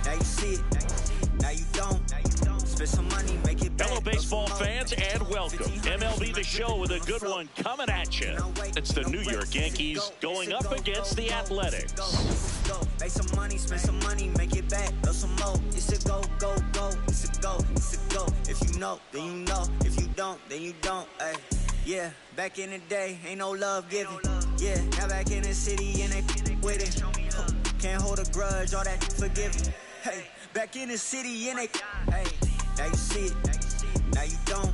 Now you see it, now you don't. Spend some money, make it back. Hello, baseball fans, and welcome. MLB The Show with a good one coming at you. It's the New York Yankees going up against the Athletics. Make some money, spend some money, make it back. Go some more. It's a go, go, go. It's a go, it's a go. If you know, then you know. If you don't, then you don't. Ay. Yeah, back in the day, ain't no love given. Yeah, now back in the city and they with it. Can't hold a grudge, all that forgiving. Hey, back in the city and they, hey, now you see it, now you don't.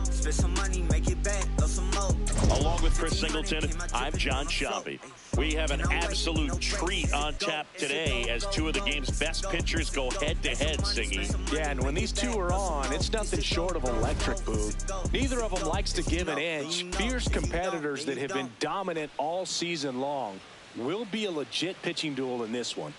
Spend some money, make it back, go some more. Along with Chris Singleton, I'm John Shabby. We have an absolute treat on tap today as two of the game's best pitchers go head-to-head, Singy. Yeah, and when these two are on, it's nothing short of electric, Boo. Neither of them likes to give an inch. Fierce competitors that have been dominant all season long. Will be a legit pitching duel in this one.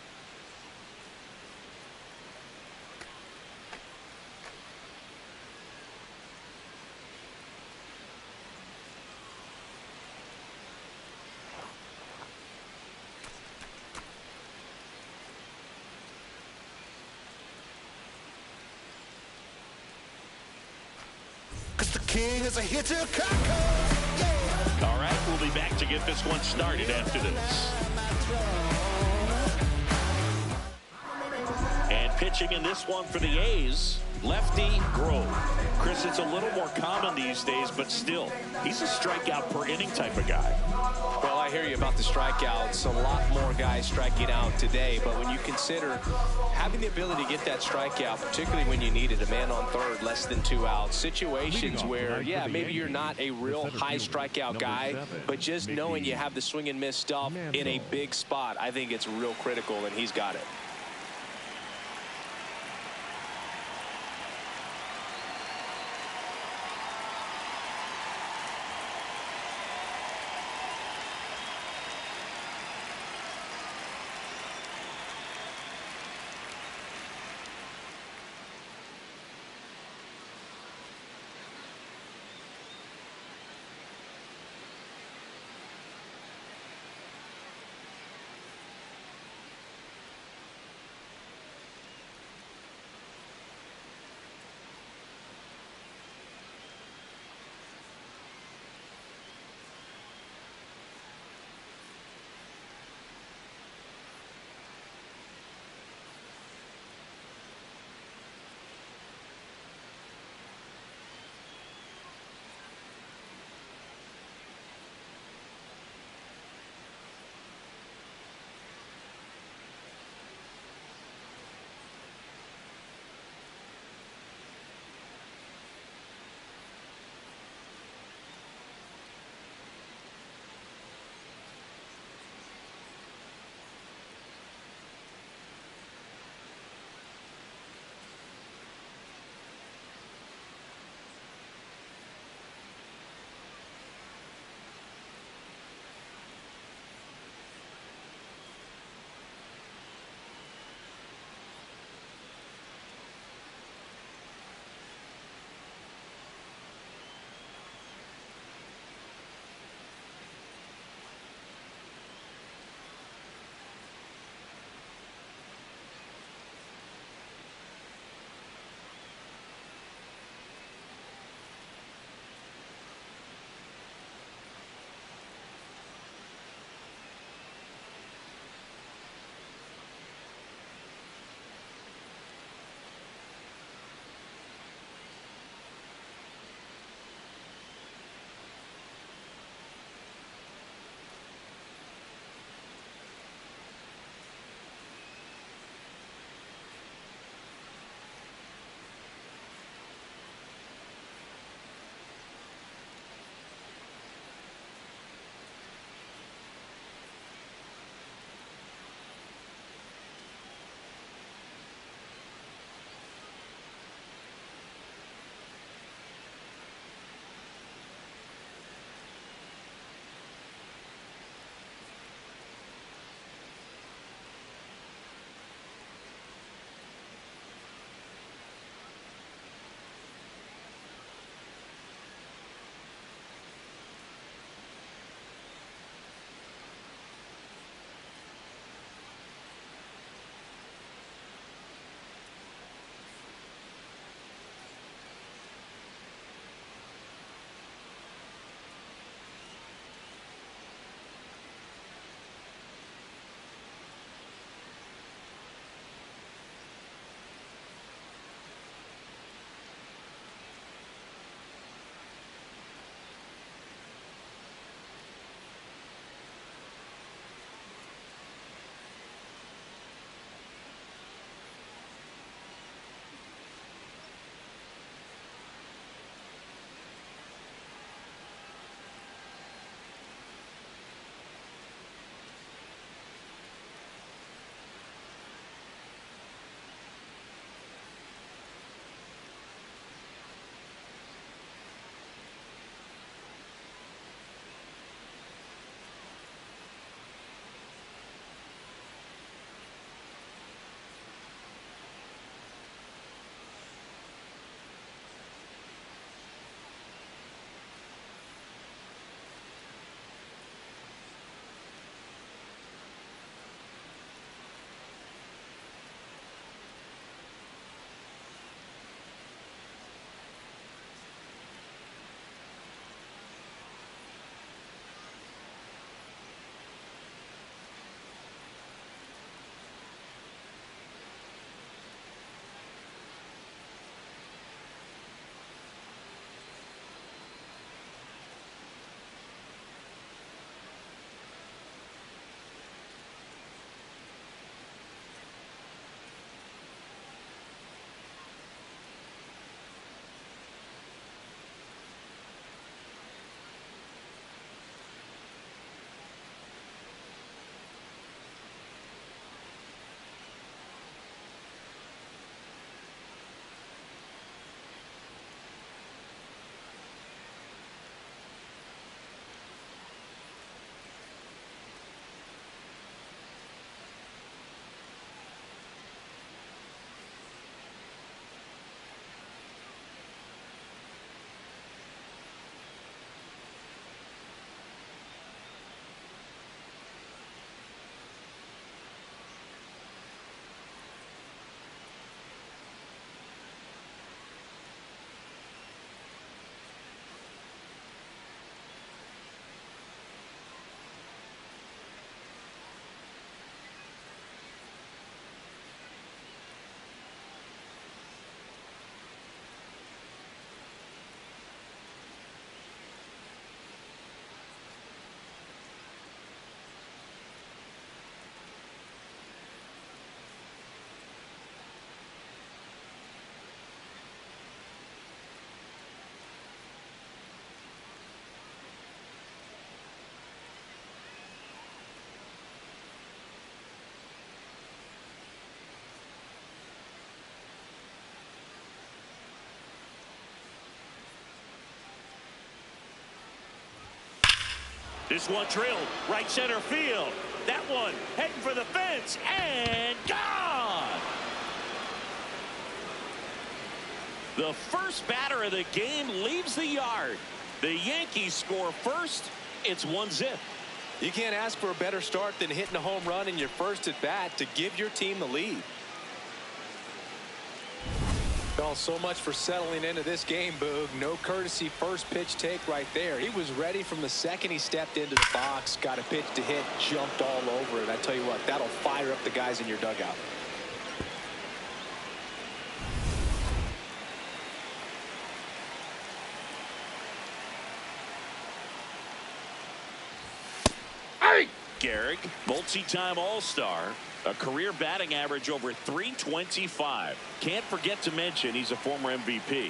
Cause the king is a hitter, All right, we'll be back to get this one started after this. And pitching in this one for the A's, lefty Grove. Chris, it's a little more common these days, but still, he's a strikeout per inning type of guy. Well, I hear you about the strikeouts. A lot more guys striking out today, but when you consider having the ability to get that strikeout, particularly when you need it, a man on third, less than 2 outs, situations where, yeah, maybe you're not a real high strikeout guy, but just knowing you have the swing and miss stuff in a big spot, I think it's real critical, and he's got it. This one drilled right center field. That one heading for the fence and gone. The first batter of the game leaves the yard. The Yankees score first. It's 1-0. You can't ask for a better start than hitting a home run in your first at bat to give your team the lead. Well, so much for settling into this game, Boog. No courtesy first pitch take right there. He was ready from the second he stepped into the box, got a pitch to hit, jumped all over it. I tell you what, that'll fire up the guys in your dugout. Gehrig, multi-time All-Star, a career batting average over .325. Can't forget to mention he's a former MVP.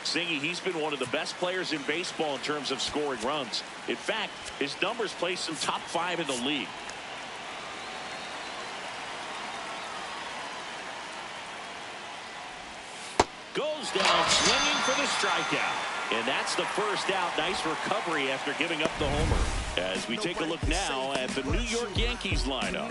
Singy, he's been one of the best players in baseball in terms of scoring runs. In fact, his numbers place him top 5 in the league. Goes down swinging for the strikeout. And that's the first out. Nice recovery after giving up the homer. As we take a look now at the New York Yankees lineup.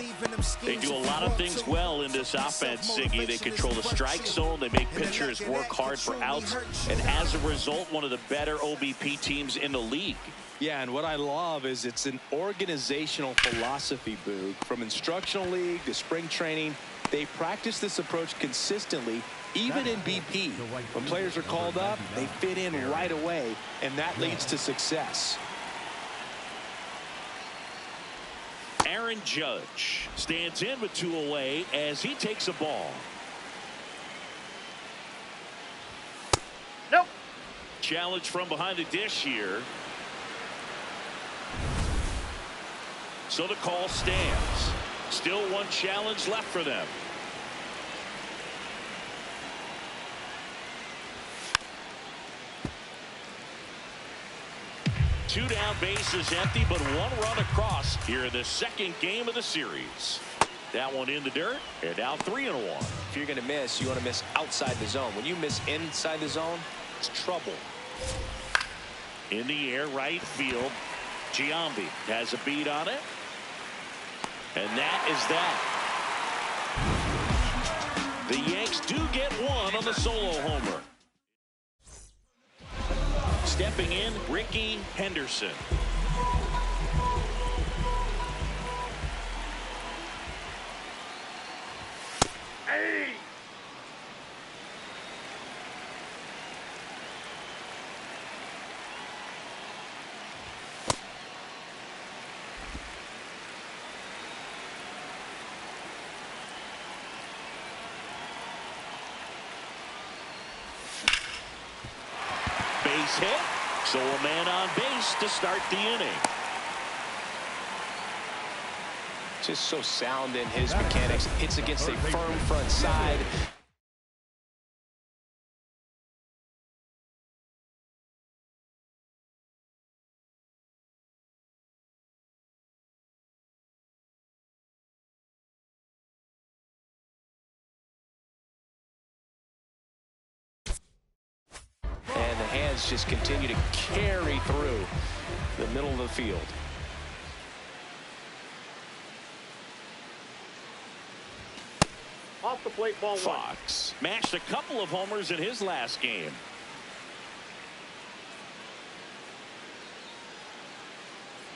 They do a lot of things well in this offense, Siggy. They control the strike zone. They make pitchers work hard for outs. And as a result, one of the better OBP teams in the league. Yeah, and what I love is it's an organizational philosophy, Boog. From instructional league to spring training, they practice this approach consistently. Even in BP, when players are called up, they fit in right away, and that leads to success. Aaron Judge stands in with 2 away as he takes a ball. Nope. Challenge from behind the dish here. So the call stands. Still one challenge left for them. Two down, bases empty, but 1 run across here in the second game of the series. That one in the dirt, and now 3-1. If you're going to miss, you want to miss outside the zone. When you miss inside the zone, it's trouble. In the air, right field. Giambi has a beat on it. And that is that. The Yanks do get 1 on the solo homer. Stepping in, Ricky Henderson. Hey! Base hit. So a man on base to start the inning. Just so sound in his mechanics. Hits against a firm front side. And the hands just continue to carry through the middle of the field. Off the plate, ball 1. Fox mashed a couple of homers in his last game.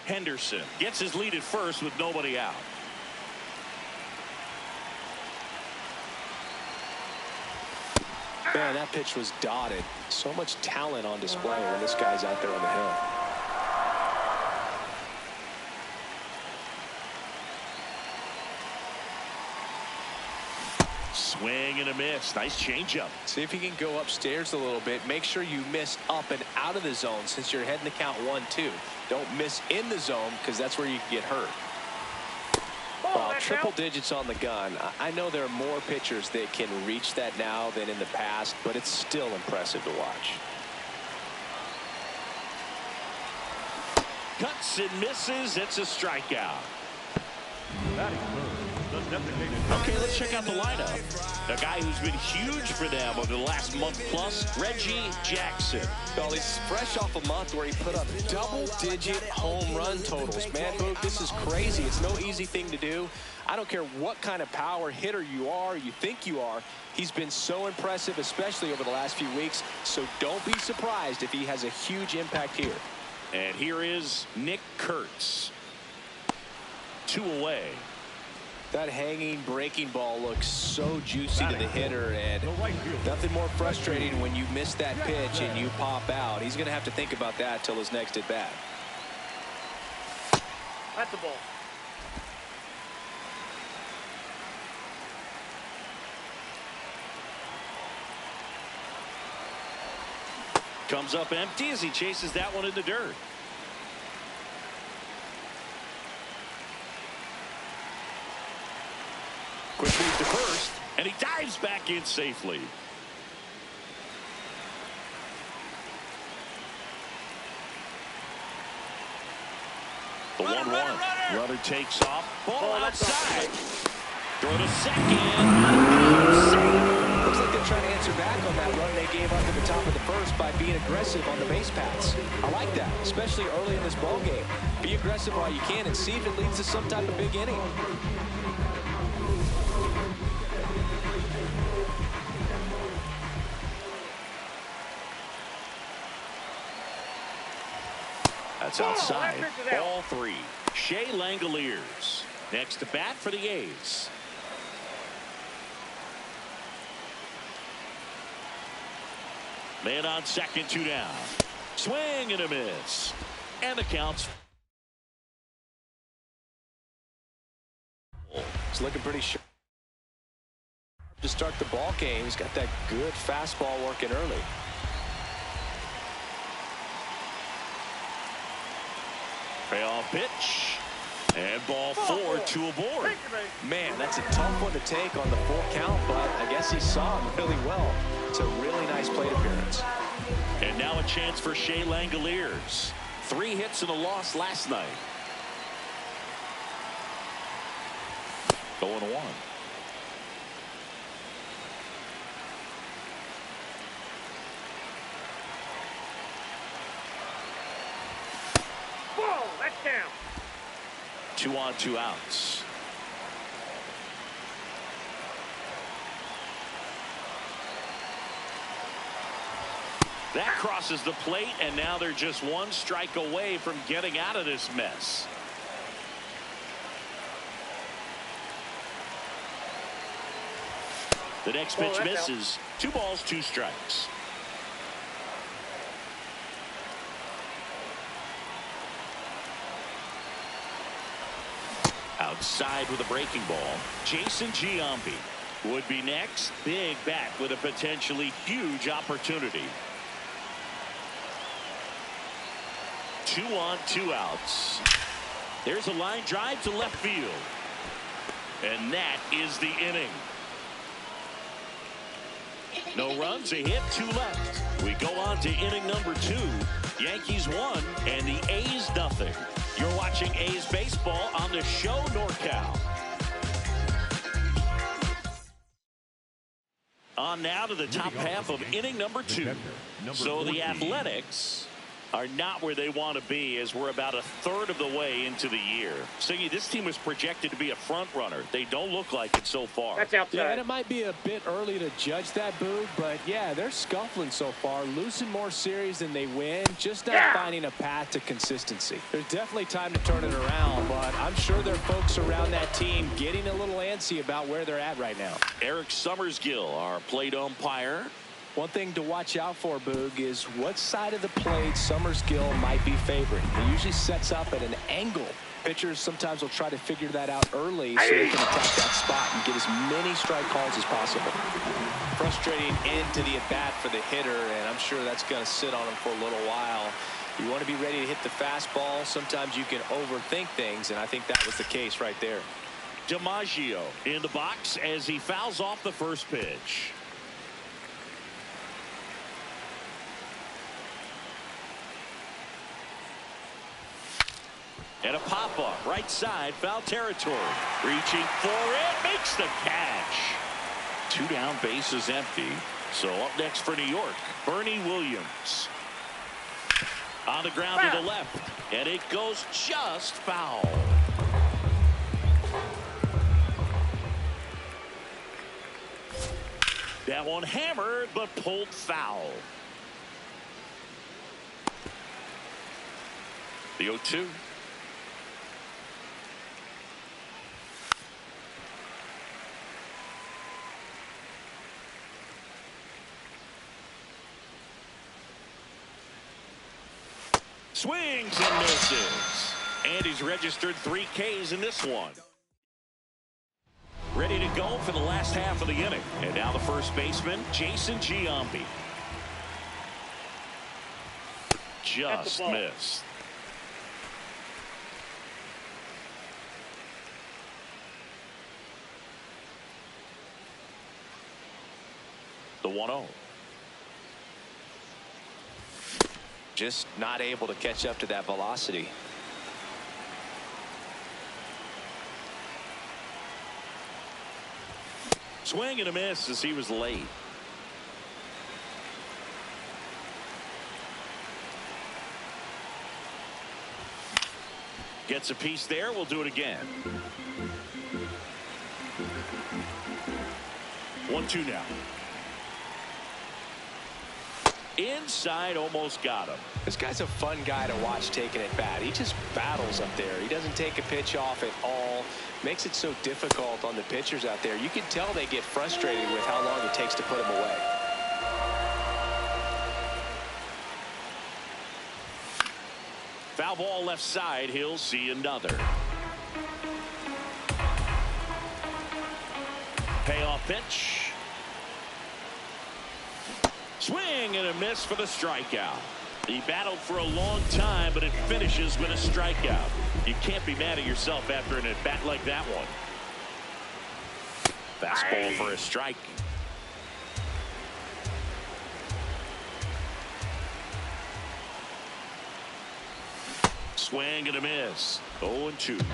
Henderson gets his lead at first with nobody out. Man, that pitch was dotted. So much talent on display when this guy's out there on the hill. Swing and a miss. Nice changeup. See if you can go upstairs a little bit. Make sure you miss up and out of the zone since you're heading to count 1-2. Don't miss in the zone because that's where you can get hurt. Well, triple digits on the gun. I know there are more pitchers that can reach that now than in the past, but it's still impressive to watch. Cuts and misses. It's a strikeout. Batting third, the Okay, let's check out the lineup. A guy who's been huge for them over the last month plus, Reggie Jackson. Well, he's fresh off a month where he put up double-digit home run totals. Man, Boog, this is crazy. It's no easy thing to do. I don't care what kind of power hitter you are, you think you are. He's been so impressive, especially over the last few weeks. So don't be surprised if he has a huge impact here. And here is Nick Kurtz. 2 away. That hanging breaking ball looks so juicy to the hitter, and nothing more frustrating when you miss that pitch and you pop out. He's going to have to think about that till his next at bat. That's the ball. Comes up empty as he chases that one in the dirt. Quick move to first, and he dives back in safely. The 1-1. Runner takes off. Ball outside. Throw to second. Looks like they're trying to answer back on that run they gave up at the top of the first by being aggressive on the base paths. I like that, especially early in this ball game. Be aggressive while you can and see if it leads to some type of big inning. That's outside. Ball 3. Shea Langoliers next to bat for the A's. Man on second, 2 down. Swing and a miss. And the count's. It's looking pretty sharp to start the ball game. He's got that good fastball working early. Payoff pitch. And ball 4, 2 aboard. Man, that's a tough one to take on the full count, but I guess he saw him really well. It's a really nice plate appearance. And now a chance for Shea Langoliers. 3 hits and a loss last night. 0-1. Whoa, that's down. 2 on, 2 outs. That crosses the plate, and now they're just 1 strike away from getting out of this mess. The next pitch misses. 2 balls, 2 strikes. Outside with a breaking ball. Jason Giambi would be next. Big bat with a potentially huge opportunity. 2 on, 2 outs. There's a line drive to left field. And that is the inning. No runs, a hit, 2 left. We go on to inning number 2. Yankees 1 and the A's nothing. You're watching A's baseball on the Show NorCal. On now to the top half of inning number 2. So the Athletics are not where they want to be, as we're about a third of the way into the year. So this team was projected to be a front runner. They don't look like it so far. That's outside. Yeah, and it might be a bit early to judge that, Boog, but yeah, they're scuffling so far, losing more series than they win, just not finding a path to consistency. There's definitely time to turn it around, but I'm sure there are folks around that team getting a little antsy about where they're at right now. Eric Summersgill, our plate umpire. One thing to watch out for, Boog, is what side of the plate Summersgill might be favoring. He usually sets up at an angle. Pitchers sometimes will try to figure that out early so they can attack that spot and get as many strike calls as possible. Frustrating into the at-bat for the hitter, and I'm sure that's going to sit on him for a little while. You want to be ready to hit the fastball. Sometimes you can overthink things, and I think that was the case right there. DiMaggio in the box as he fouls off the first pitch. And a pop chop-off. Right side, foul territory. Reaching for it, makes the catch. 2 down, bases empty. So up next for New York, Bernie Williams. On the ground to the left, and it goes just foul. That one hammered, but pulled foul. The 0-2. Swings and misses. And he's registered 3 Ks in this one. Ready to go for the last half of the inning. And now the first baseman, Jason Giambi. Just missed. The 1-0. Just not able to catch up to that velocity. Swing and a miss as he was late. Gets a piece there. We'll do it again. 1-2 now. Inside, almost got him. This guy's a fun guy to watch taking at bat. He just battles up there. He doesn't take a pitch off at all. Makes it so difficult on the pitchers out there. You can tell they get frustrated with how long it takes to put him away. Foul ball left side. He'll see another. Payoff pitch. Swing and a miss for the strikeout. He battled for a long time, but it finishes with a strikeout. You can't be mad at yourself after an at-bat like that one. Fastball for a strike. Swing and a miss. 0-2.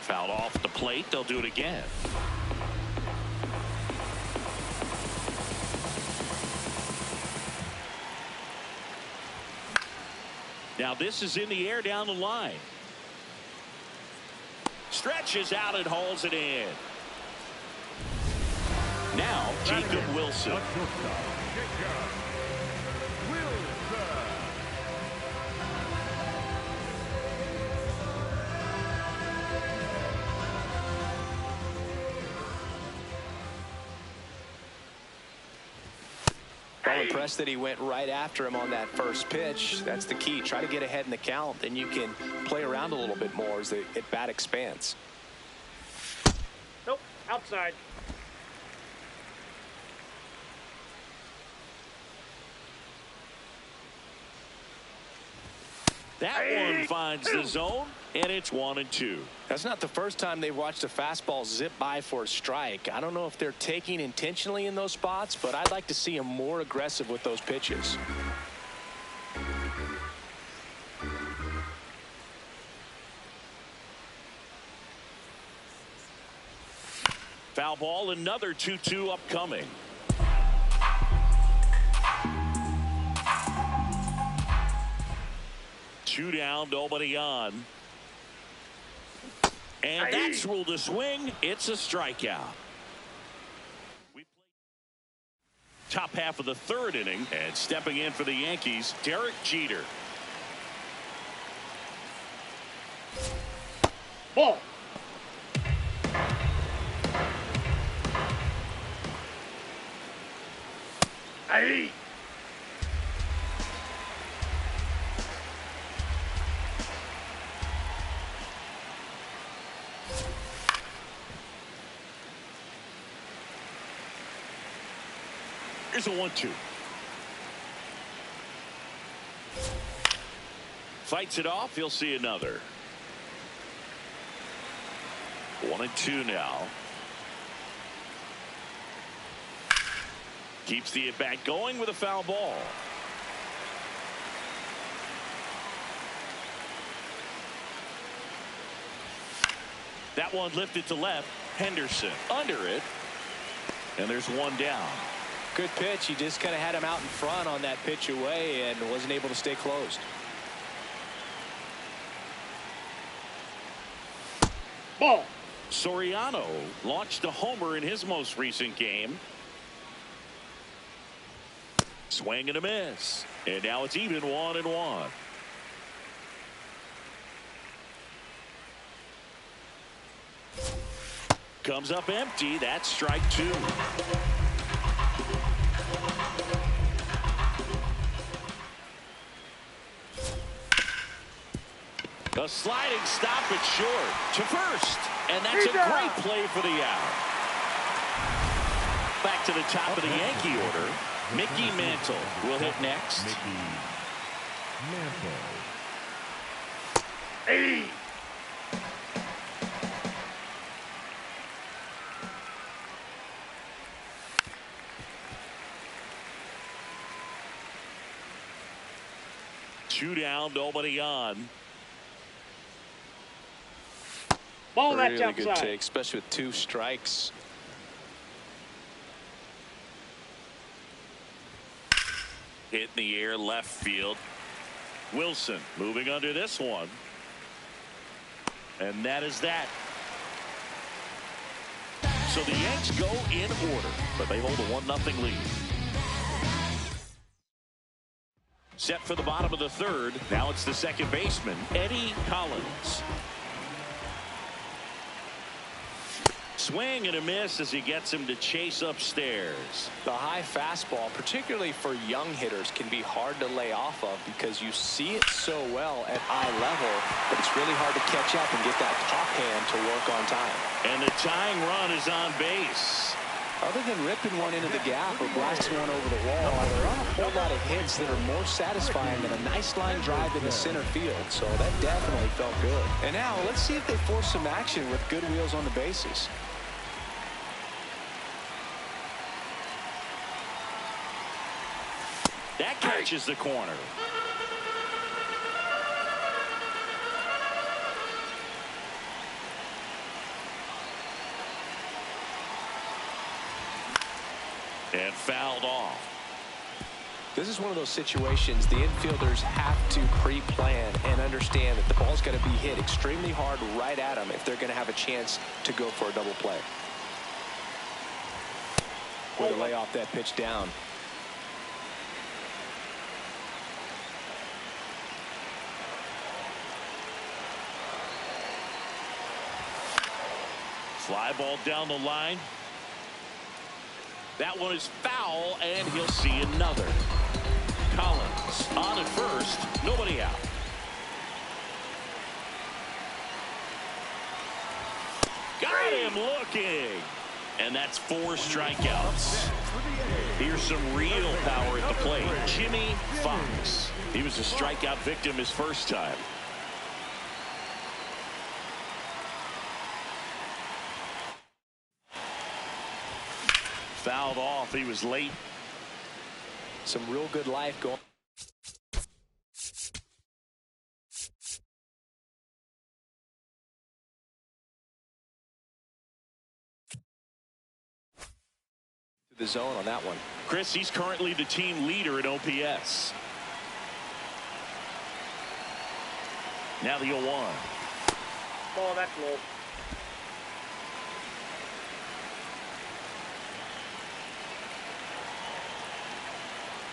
Fouled off the plate. They'll do it again. Now this is in the air down the line. Stretches out and hauls it in. Now Jacob Wilson. I'm impressed that he went right after him on that first pitch. That's the key. Try to get ahead in the count, then you can play around a little bit more as the at-bat expands. Nope, outside. That one finds the zone, and it's 1-2. That's not the first time they've watched a fastball zip by for a strike. I don't know if they're taking intentionally in those spots, but I'd like to see them more aggressive with those pitches. Foul ball, another 2-2 upcoming. Two down, nobody on. And that's ruled a swing. It's a strikeout. We play top half of the third inning, and stepping in for the Yankees, Derek Jeter. Ball. Aye. Here's a 1-2. Fights it off. He'll see another. 1-2 now. Keeps the at-bat going with a foul ball. That one lifted to left. Henderson under it. And there's one down. Good pitch. He just kind of had him out in front on that pitch away and wasn't able to stay closed. Ball. Soriano launched a homer in his most recent game. Swing and a miss. And now it's even 1-1. Comes up empty. That's strike 2. A sliding stop it short to first. And that's a great play for the out. Back to the top of the Yankee order. Mickey Mantle will hit next. Mickey Mantle. Hey. Two down, nobody on. Ball, that's Really good outside. take, especially with 2 strikes. Hit in the air, left field. Wilson moving under this one. And that is that. So the Yanks go in order, but they hold a 1-0 lead. Set for the bottom of the 3rd. Now it's the second baseman, Eddie Collins. Swing and a miss as he gets him to chase upstairs. The high fastball, particularly for young hitters, can be hard to lay off of because you see it so well at eye level, but it's really hard to catch up and get that top hand to work on time. And the tying run is on base. Other than ripping one into the gap or blasting one over the wall, there aren't a whole lot of hits that are more satisfying than a nice line drive into center field, so that definitely felt good. And now let's see if they force some action with good wheels on the bases. That catches the corner. And fouled off. This is one of those situations the infielders have to pre-plan and understand that the ball's got to be hit extremely hard right at them if they're going to have a chance to go for a double play. Way to lay off that pitch down. Fly ball down the line. That one is foul, and he'll see another. Collins on at first, nobody out. Got him looking. And that's 4 strikeouts. Here's some real power at the plate. Jimmy Fox. He was a strikeout victim his first time. Fouled off. He was late. Some real good life going. The zone on that one. Chris, he's currently the team leader in OPS. Now the 0-1. Ball, that's low.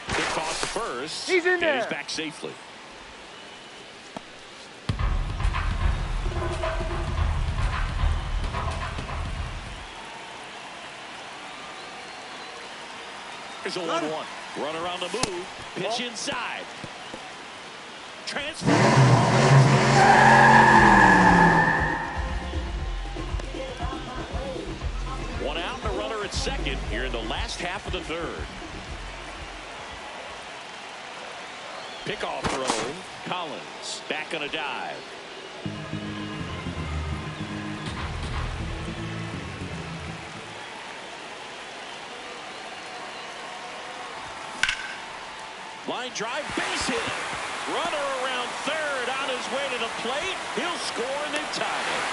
Kick off the first. He's in there. And he's back safely. Here's a 1-1. Run around the move. Pitch inside. Transfer. One out and a runner at second here in the last half of the 3rd. Pickoff throw. Collins back on a dive. Line drive, base hit. Runner around third on his way to the plate. He'll score and then tie it.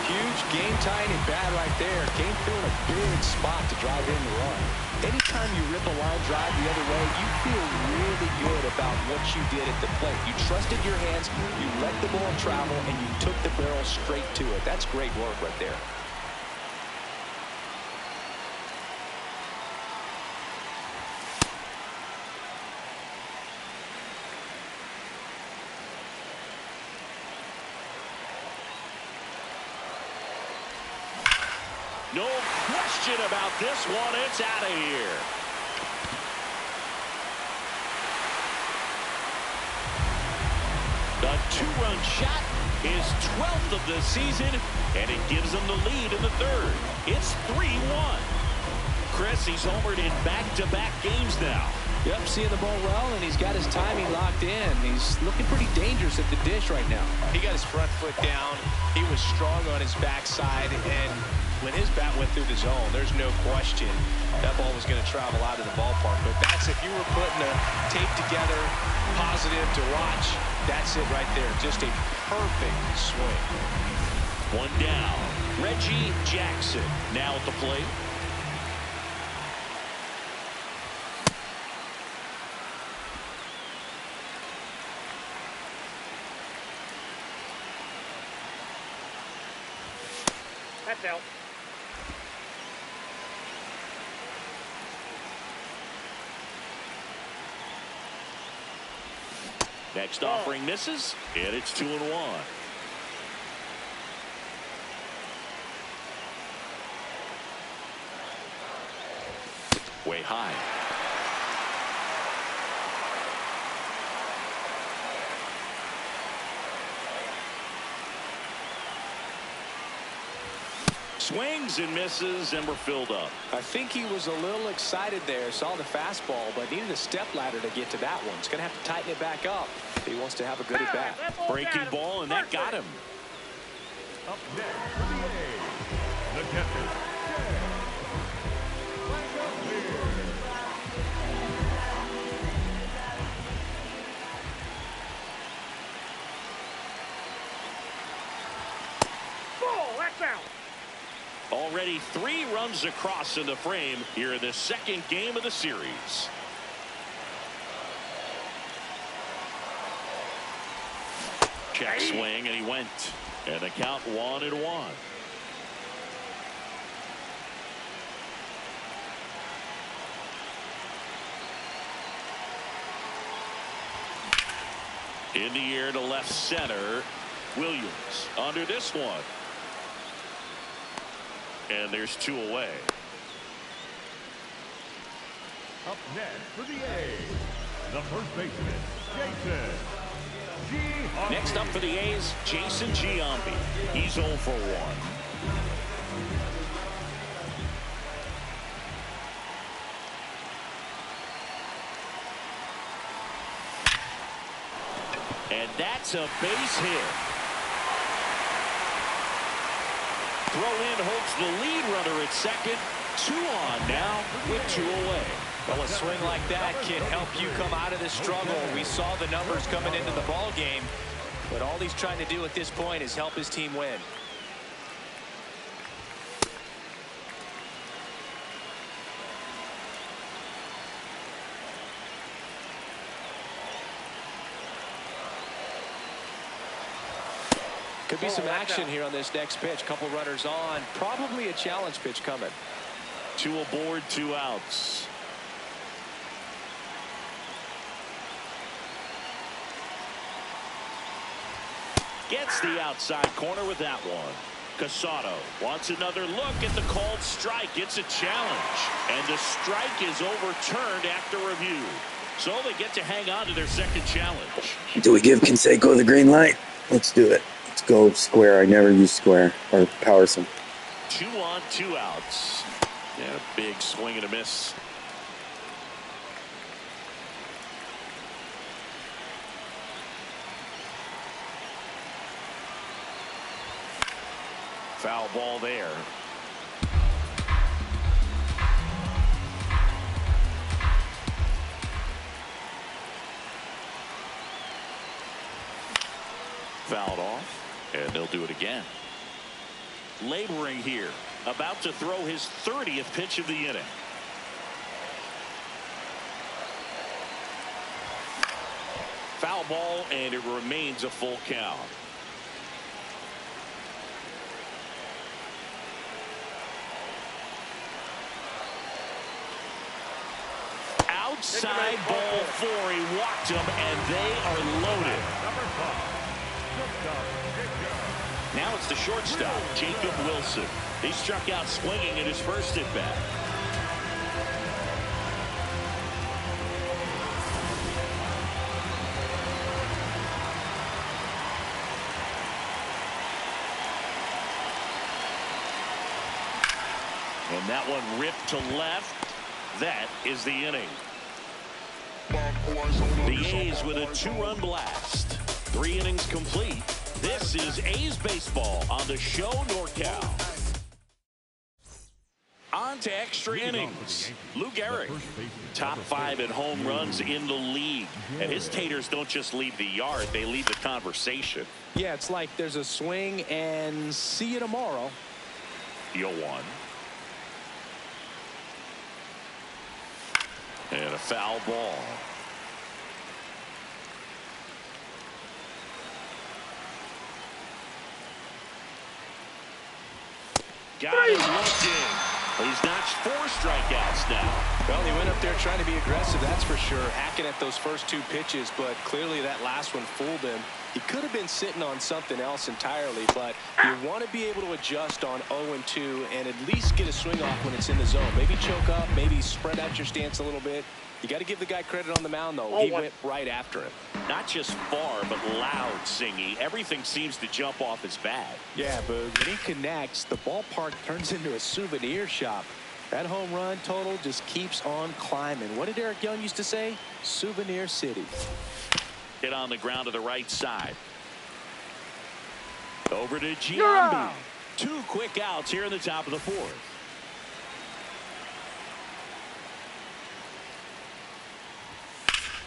Huge game-tying at bat right there. Came through in a big spot to drive in the run. Anytime you rip a line drive the other way, you feel really good about what you did at the plate. You trusted your hands, you let the ball travel, and you took the barrel straight to it. That's great work right there. No question about this one. It's out of here. A two-run shot, his 12th of the season, and it gives him the lead in the third. It's 3-1. Chris, he's homered in back-to-back games now. Yep, seeing the ball well, and he's got his timing locked in. He's looking pretty dangerous at the dish right now. He got his front foot down. He was strong on his backside, and when his bat went through the zone, there's no question that ball was going to travel out of the ballpark. But that's, if you were putting a tape together, positive to watch, that's it right there. Just a perfect swing. One down. Reggie Jackson now at the plate. That's out. Next offering misses, and it's 2-1. Way high. Swings and misses, and we're filled up. I think he was a little excited there, saw the fastball, but needed a step ladder to get to that one. He's going to have to tighten it back up if he wants to have a good at bat. Breaking ball, and that got him. Up next for the A's, the catcher, Ball, that's out. Already 3 runs across in the frame here in the second game of the series. Check swing, and he went. And the count 1-1. In the air to left center. Williams under this one. And there's 2 away. up next for the A's, the first baseman, Jason Giambi. Next up for the A's, Jason Giambi. He's 0 for 1. And that's a base hit. Throw in holds the lead runner at second. 2 on now with 2 away. Well, a swing like that can help you come out of this struggle. We saw the numbers coming into the ball game, but all he's trying to do at this point is help his team win. Could be some action here on this next pitch. Couple runners on. Probably a challenge pitch coming. 2 aboard, 2 outs. Gets the outside corner with that one. Casado wants another look at the called strike. It's a challenge. And the strike is overturned after review. So they get to hang on to their second challenge. Do we give Canseco the green light? Let's do it. Let's go square. I never use square or power some. 2 on, 2 outs. Yeah, big swing and a miss. Foul ball there. Fouled off, and they'll do it again. Laboring here, about to throw his 30th pitch of the inning. Foul ball, and it remains a full count. Outside ball 4. He walked him, and they are loaded. Now it's the shortstop, Jacob Wilson. He struck out swinging in his first at bat. And that one ripped to left. That is the inning. The A's with a 2-run blast. 3 innings complete. This is A's baseball on the Show NorCal. On to extra innings. Lou Gehrig, top 5 in home runs in the league. And his taters don't just leave the yard, they leave the conversation. Yeah, it's like there's a swing and see you tomorrow. 0-1. And a foul ball. Got him looking. He's notched 4 strikeouts now. Well, he went up there trying to be aggressive, that's for sure, hacking at those first 2 pitches, but clearly that last one fooled him. He could have been sitting on something else entirely, but you want to be able to adjust on 0-2 and at least get a swing off when it's in the zone. Maybe choke up, maybe spread out your stance a little bit. You got to give the guy credit on the mound, though. He went right after him. Not just far, but loud, Singy. Everything seems to jump off his bat. Yeah, but when he connects, the ballpark turns into a souvenir shop. That home run total just keeps on climbing. What did Eric Young used to say? Souvenir City. Hit on the ground to the right side. Over to Giambi. 2 quick outs here in the top of the 4th.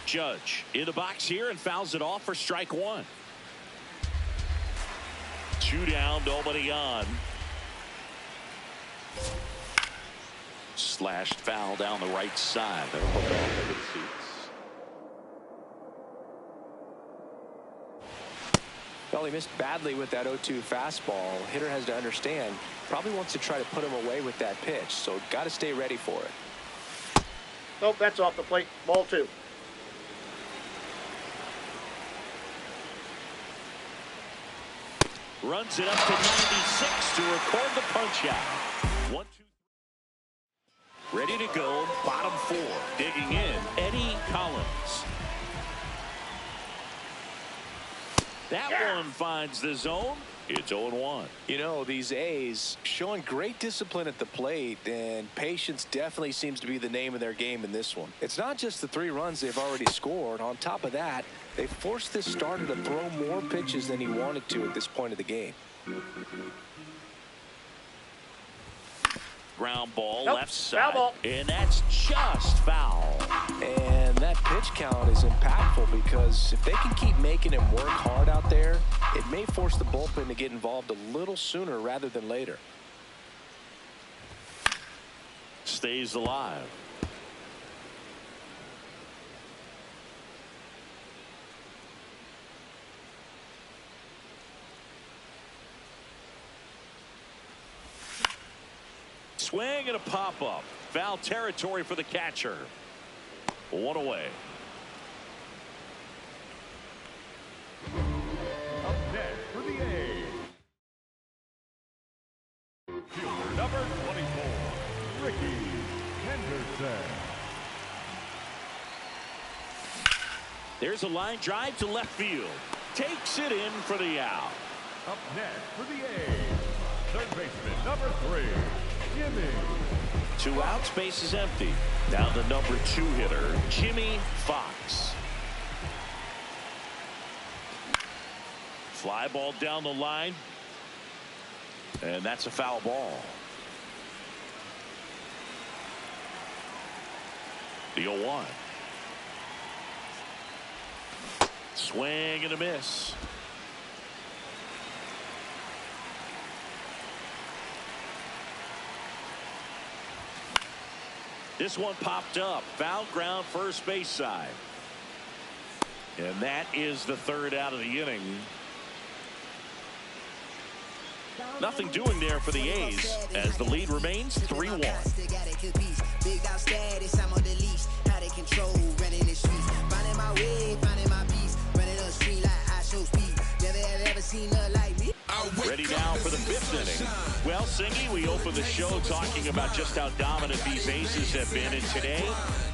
Judge in the box here and fouls it off for strike 1. 2 down, nobody on. Slashed foul down the right side. That'll put it off into the seats. Well, he missed badly with that 0-2 fastball. Hitter has to understand, probably wants to try to put him away with that pitch, so got to stay ready for it. Nope, that's off the plate. Ball 2. Runs it up to 96 to record the punch out. 1, 2, ready to go. Bottom 4. Digging in, Eddie Collins. That one finds the zone. It's 0-1. You know, these A's showing great discipline at the plate, and patience definitely seems to be the name of their game in this one. It's not just the 3 runs they've already scored. On top of that, they forced this starter to throw more pitches than he wanted to at this point of the game. Ground ball, nope, left side. Foul ball. And that's just foul. And that pitch count is impactful because if they can keep making him work hard out there, it may force the bullpen to get involved a little sooner rather than later. Stays alive. Swing and a pop-up. Foul territory for the catcher. 1 away. Up next for the A's, fielder number 24, Ricky Henderson. There's a line drive to left field. Takes it in for the out. Up next for the A's, third baseman number 3, Jimmy. 2 outs, base is empty. Now the number 2 hitter, Jimmy Fox. Fly ball down the line. And that's a foul ball. The 0-1. Swing and a miss. This one popped up. Foul ground, first base side. And that is the third out of the inning. Nothing doing there for the A's as the lead remains 3-1. Big out status, I'm on the leash. How they control, running the streets. Finding my way, finding my peace. Running the street like I show speed. Never have ever seen nothing like me. Ready now for the fifth inning. Well, Singy, we opened the show talking about just how dominant these Aces have been. And today,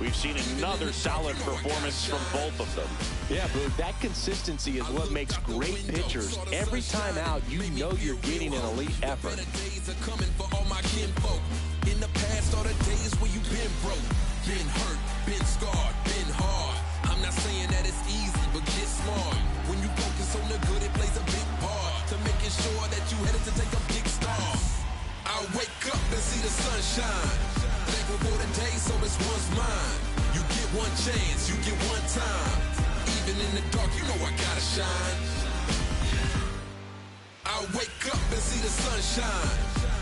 we've seen another solid performance from both of them. Yeah, Boog, that consistency is what makes great pitchers. Every time out, you know you're getting an elite effort. In the past, all the days where you've been broke, been hurt, been scarred, been hard. I'm not saying that it's easy, but get smart. When you focus on the good, it plays a big part to making sure that you headed to take a big start. I wake up and see the sunshine. Thankful for the day, so this one's mine. You get one chance, you get one time. Even in the dark, you know I gotta shine. I wake up and see the sunshine.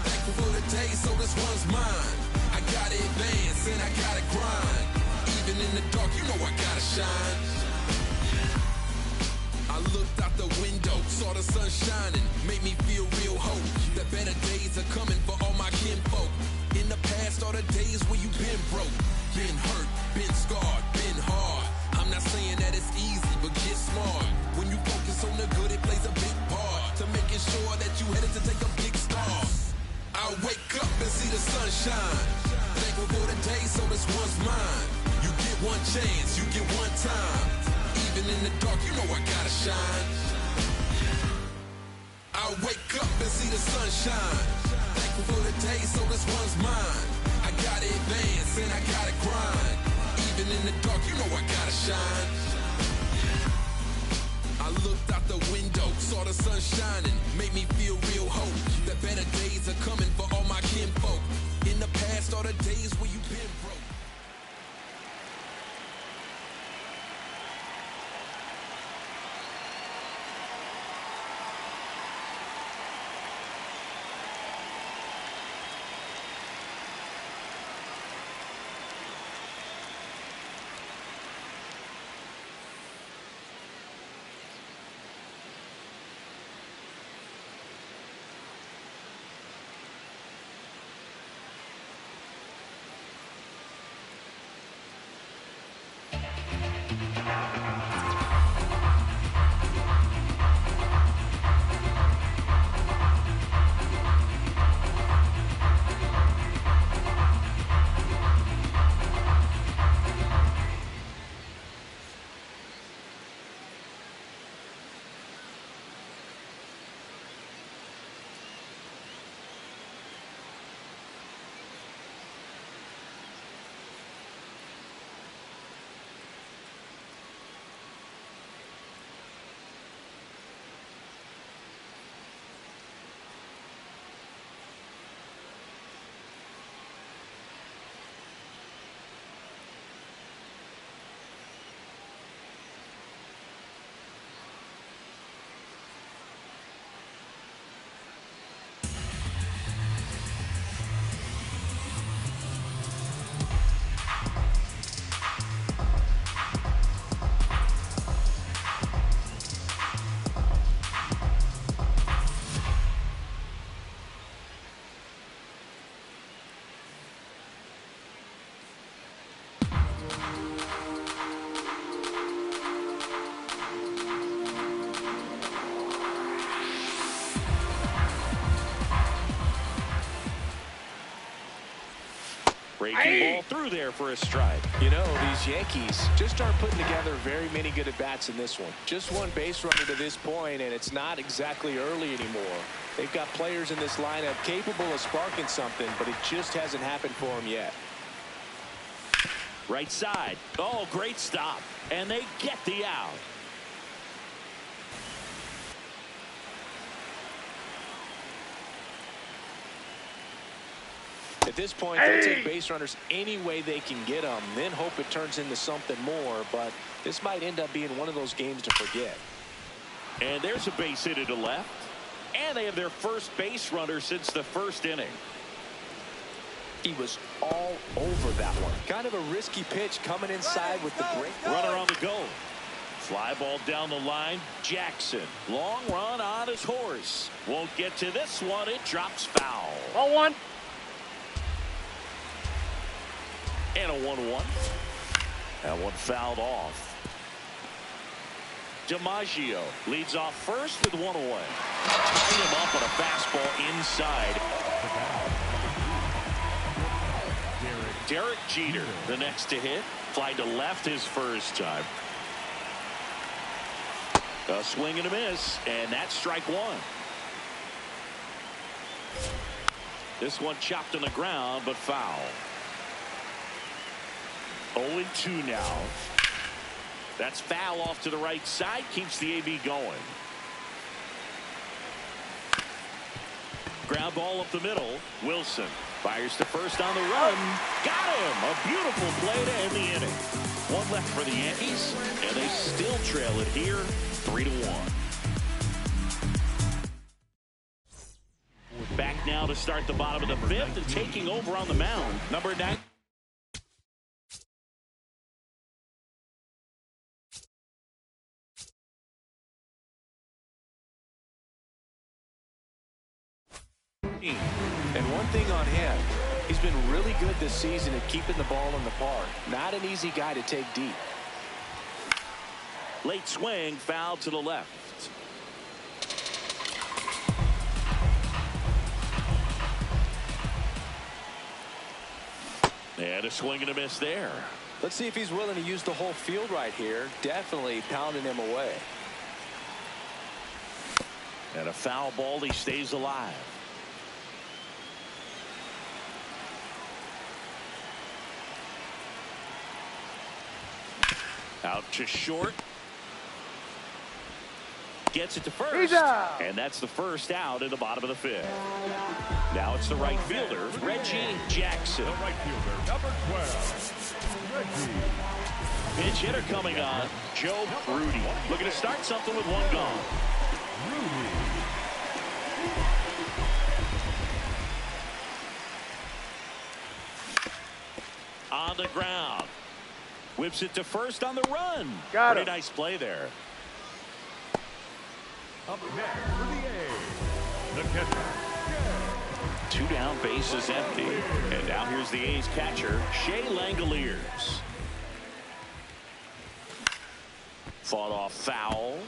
Thankful for the day, so this one's mine. I gotta advance and I gotta grind. Even in the dark, you know I gotta shine. I looked out the window, saw the sun shining, made me feel real hope. The better days are coming for all my kinfolk. In the past, all the days where you've been broke, been hurt, been scarred, been hard. I'm not saying that it's easy, but get smart. When you focus on the good, it plays a big part to making sure that you headed to take a big start. I wake up and see the sunshine. Thankful for the day, so this one's mine. You get one chance, you get one time. Even in the dark, you know I gotta shine. I wake up and see the sunshine. Thankful for the day, so this one's mine. I gotta advance and I gotta grind. Even in the dark, you know I gotta shine. I looked out the window, saw the sun shining, made me feel real hope. The better days are coming for all my kinfolk. In the past, all the days where you've been broke. Breaking ball through there for a strike. You know, these Yankees just aren't putting together very many good at-bats in this one. Just one base runner to this point, and it's not exactly early anymore. They've got players in this lineup capable of sparking something, but it just hasn't happened for them yet. Right side. Oh, great stop. And they get the out. At this point, they'll take base runners any way they can get them, then hope it turns into something more. But this might end up being one of those games to forget. And there's a base hit to left. And they have their first base runner since the first inning. He was all over that one. Kind of a risky pitch coming inside with the break. Runner on the go. Fly ball down the line. Jackson. Long run on his horse. Won't get to this one. It drops foul. Ball one. And a 1-1. That one fouled off. DiMaggio leads off first with one away. Tied him up on a fastball inside. Derek Jeter, the next to hit. Fly to left his first time. A swing and a miss, and that's strike one. This one chopped on the ground, but foul. 0-2 now. That's foul off to the right side. Keeps the AB going. Ground ball up the middle. Wilson fires to first on the run. Got him. A beautiful play to end the inning. One left for the Yankees, and they still trail it here 3-1. Back now to start the bottom of the fifth and taking over on the mound. Number 9. And one thing on him, he's been really good this season at keeping the ball in the park. Not an easy guy to take deep. Late swing, foul to the left. And a swing and a miss there. Let's see if he's willing to use the whole field right here. Definitely pounding him away. And a foul ball, he stays alive. Out to short. Gets it to first. And that's the first out in the bottom of the fifth. Now it's the right fielder, Reggie Jackson. The right fielder, number 12, Reggie. Pinch hitter coming on, Joe Rudy. Looking to start something with one gone. On the ground. Whips it to first on the run. Got Pretty him. nice play there. Up next for the A's, the catcher, 2 down, bases empty. And now here's the A's catcher, Shea Langoliers. Fought off foul.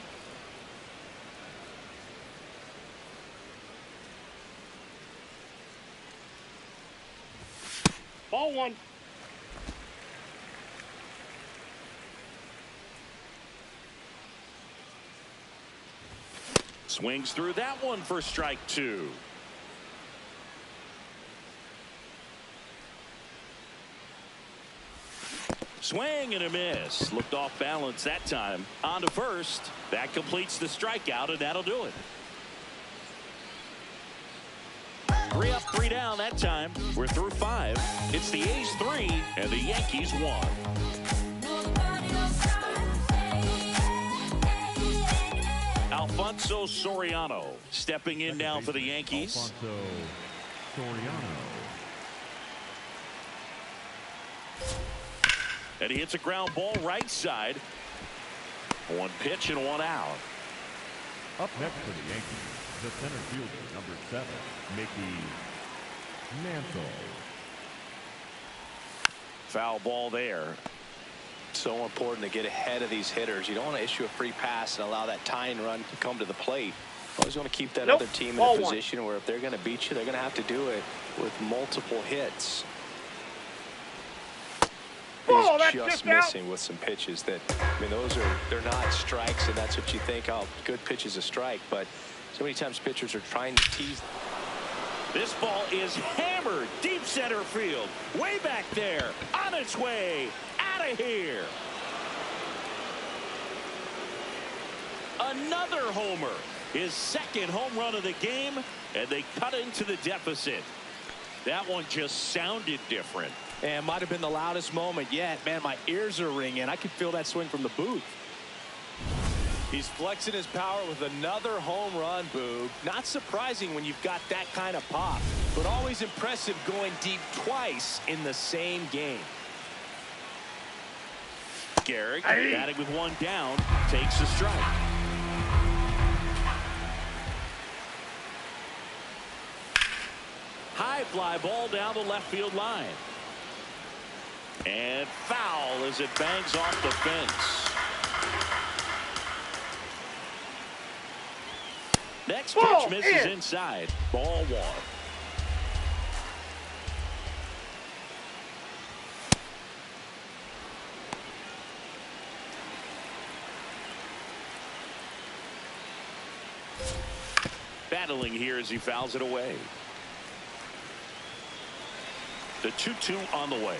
Ball one. Swings through that one for strike 2. Swing and a miss. Looked off balance that time. On to first. That completes the strikeout, and that'll do it. 3 up, 3 down that time. We're through 5. It's the A's 3 and the Yankees 1. Alfonso Soriano stepping in now for the Yankees. Alfonso Soriano. And he hits a ground ball right side. 1 pitch and 1 out. Up next for the Yankees, the center fielder, number 7, Mickey Mantle. Foul ball there. So important to get ahead of these hitters. You don't want to issue a free pass and allow that tying run to come to the plate. Always want to keep that other team in a position where if they're going to beat you, they're going to have to do it with multiple hits. He's just missing with some pitches that, I mean, they're not strikes, and that's what you think, oh, good pitch is a strike, but so many times pitchers are trying to tease. This ball is hammered deep center field, way back there, on its way out of here. Another homer, his 2nd home run of the game, and they cut into the deficit. That one just sounded different. And might have been the loudest moment yet. Man, my ears are ringing. I could feel that swing from the booth. He's flexing his power with another home run, Boog. Not surprising when you've got that kind of pop. but always impressive going deep twice in the same game. Garrick, batting with one down, takes a strike. High fly ball down the left field line. And foul as it bangs off the fence. Next pitch misses inside. Ball one. Battling here as he fouls it away. The 2-2 on the way.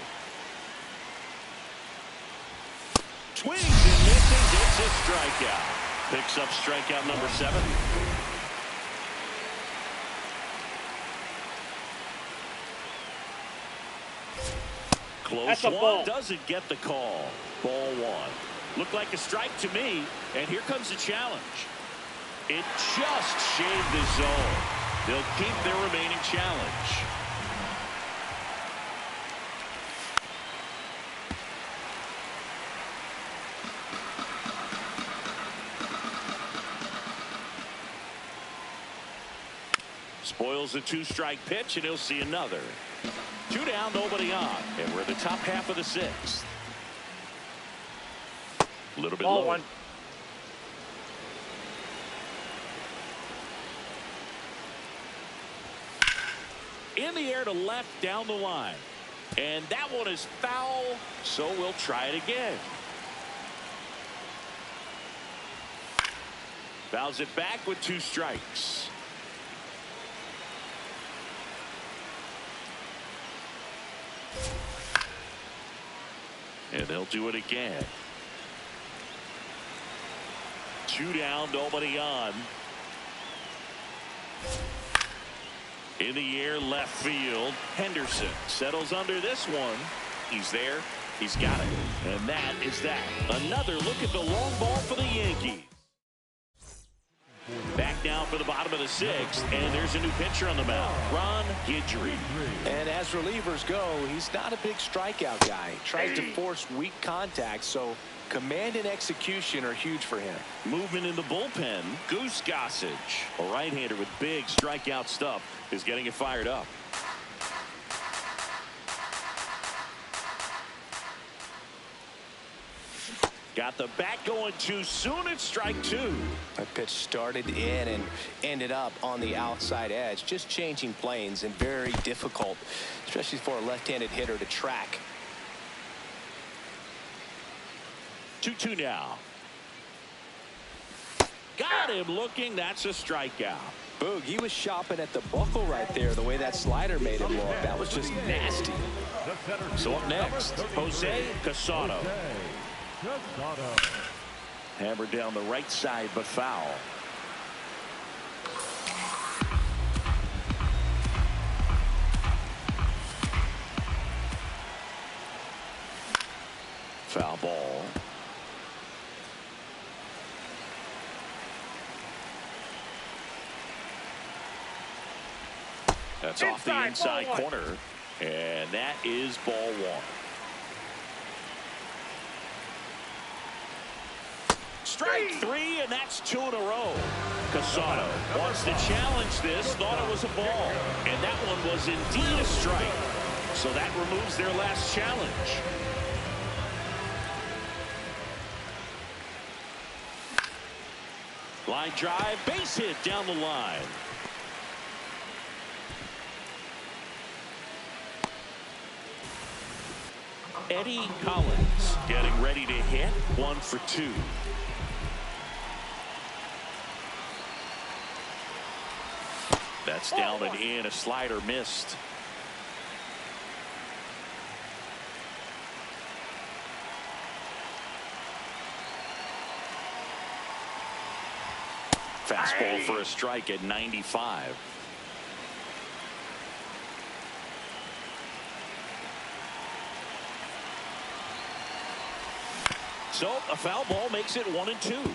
Swings and misses. It's a strikeout. Picks up strikeout number 7. Close one. Ball. Doesn't get the call. Ball 1. Looked like a strike to me. And here comes the challenge. It just shaved the zone. They'll keep their remaining challenge. Spoils the 2-strike pitch, and he'll see another. 2 down, nobody on, and we're in the top half of the 6th. A little bit Ball low. 1. In the air to left down the line. And that one is foul, so we'll try it again. Fouls it back with 2 strikes. And they'll do it again. 2 down, nobody on. In the air, left field. Henderson settles under this one. He's there. He's got it. And that is that. Another look at the long ball for the Yankees. Back down for the bottom of the 6th, and there's a new pitcher on the mound, Ron Guidry. And as relievers go, he's not a big strikeout guy. He tries to force weak contact, so command and execution are huge for him. Movement in the bullpen, Goose Gossage, a right-hander with big strikeout stuff, is getting it fired up. Got the bat going too soon. It's strike 2. That pitch started in and ended up on the outside edge. Just changing planes and very difficult, especially for a left-handed hitter to track. 2-2 now. Got him looking. That's a strikeout. Boog, he was shopping at the buckle right there, the way that slider made him look. That was just nasty. So up next, Jose Casado. Hammered down the right side, but foul. Foul ball. That's off the inside corner, and that is ball 1. Strike 3, and that's 2 in a row. Casado wants to challenge this, thought it was a ball, and that one was indeed a strike. So that removes their last challenge. Line drive, base hit down the line. Eddie Collins getting ready to hit. 1 for 2. That's down and in. A slider missed. Fastball for a strike at 95. So a foul ball makes it 1-2.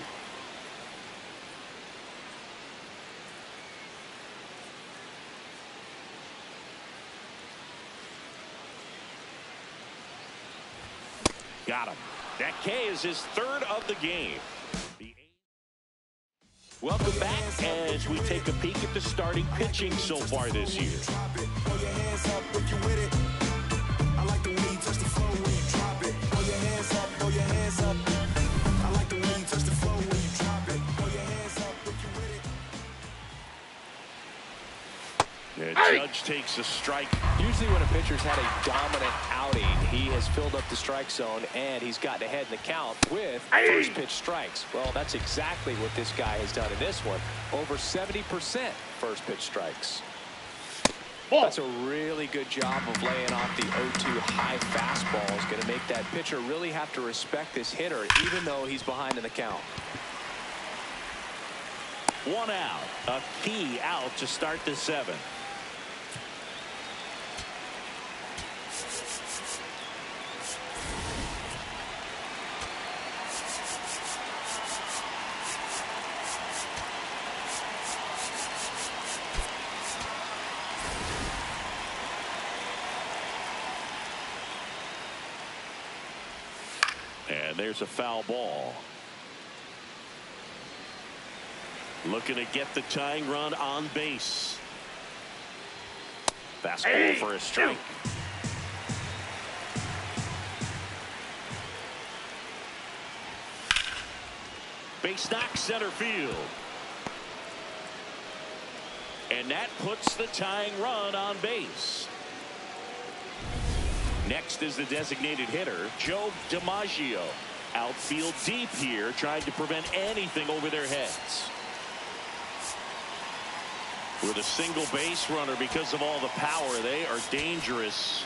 Got him. That K is his third of the game. Welcome back as we take a peek at the starting pitching so far this year. And Judge takes a strike. Usually when a pitcher's had a dominant outing, he has filled up the strike zone and he's gotten ahead in the count with first pitch strikes. Well, that's exactly what this guy has done in this one. Over 70% first pitch strikes. That's a really good job of laying off the 0-2 high fastball. Is going to make that pitcher really have to respect this hitter, even though he's behind in the count. One out. A key out to start the seventh. And there's a foul ball. Looking to get the tying run on base. Fastball for a strike. Base knock center field. And that puts the tying run on base. Next is the designated hitter, Joe DiMaggio. Outfield deep here, trying to prevent anything over their heads. With a single base runner, because of all the power, they are dangerous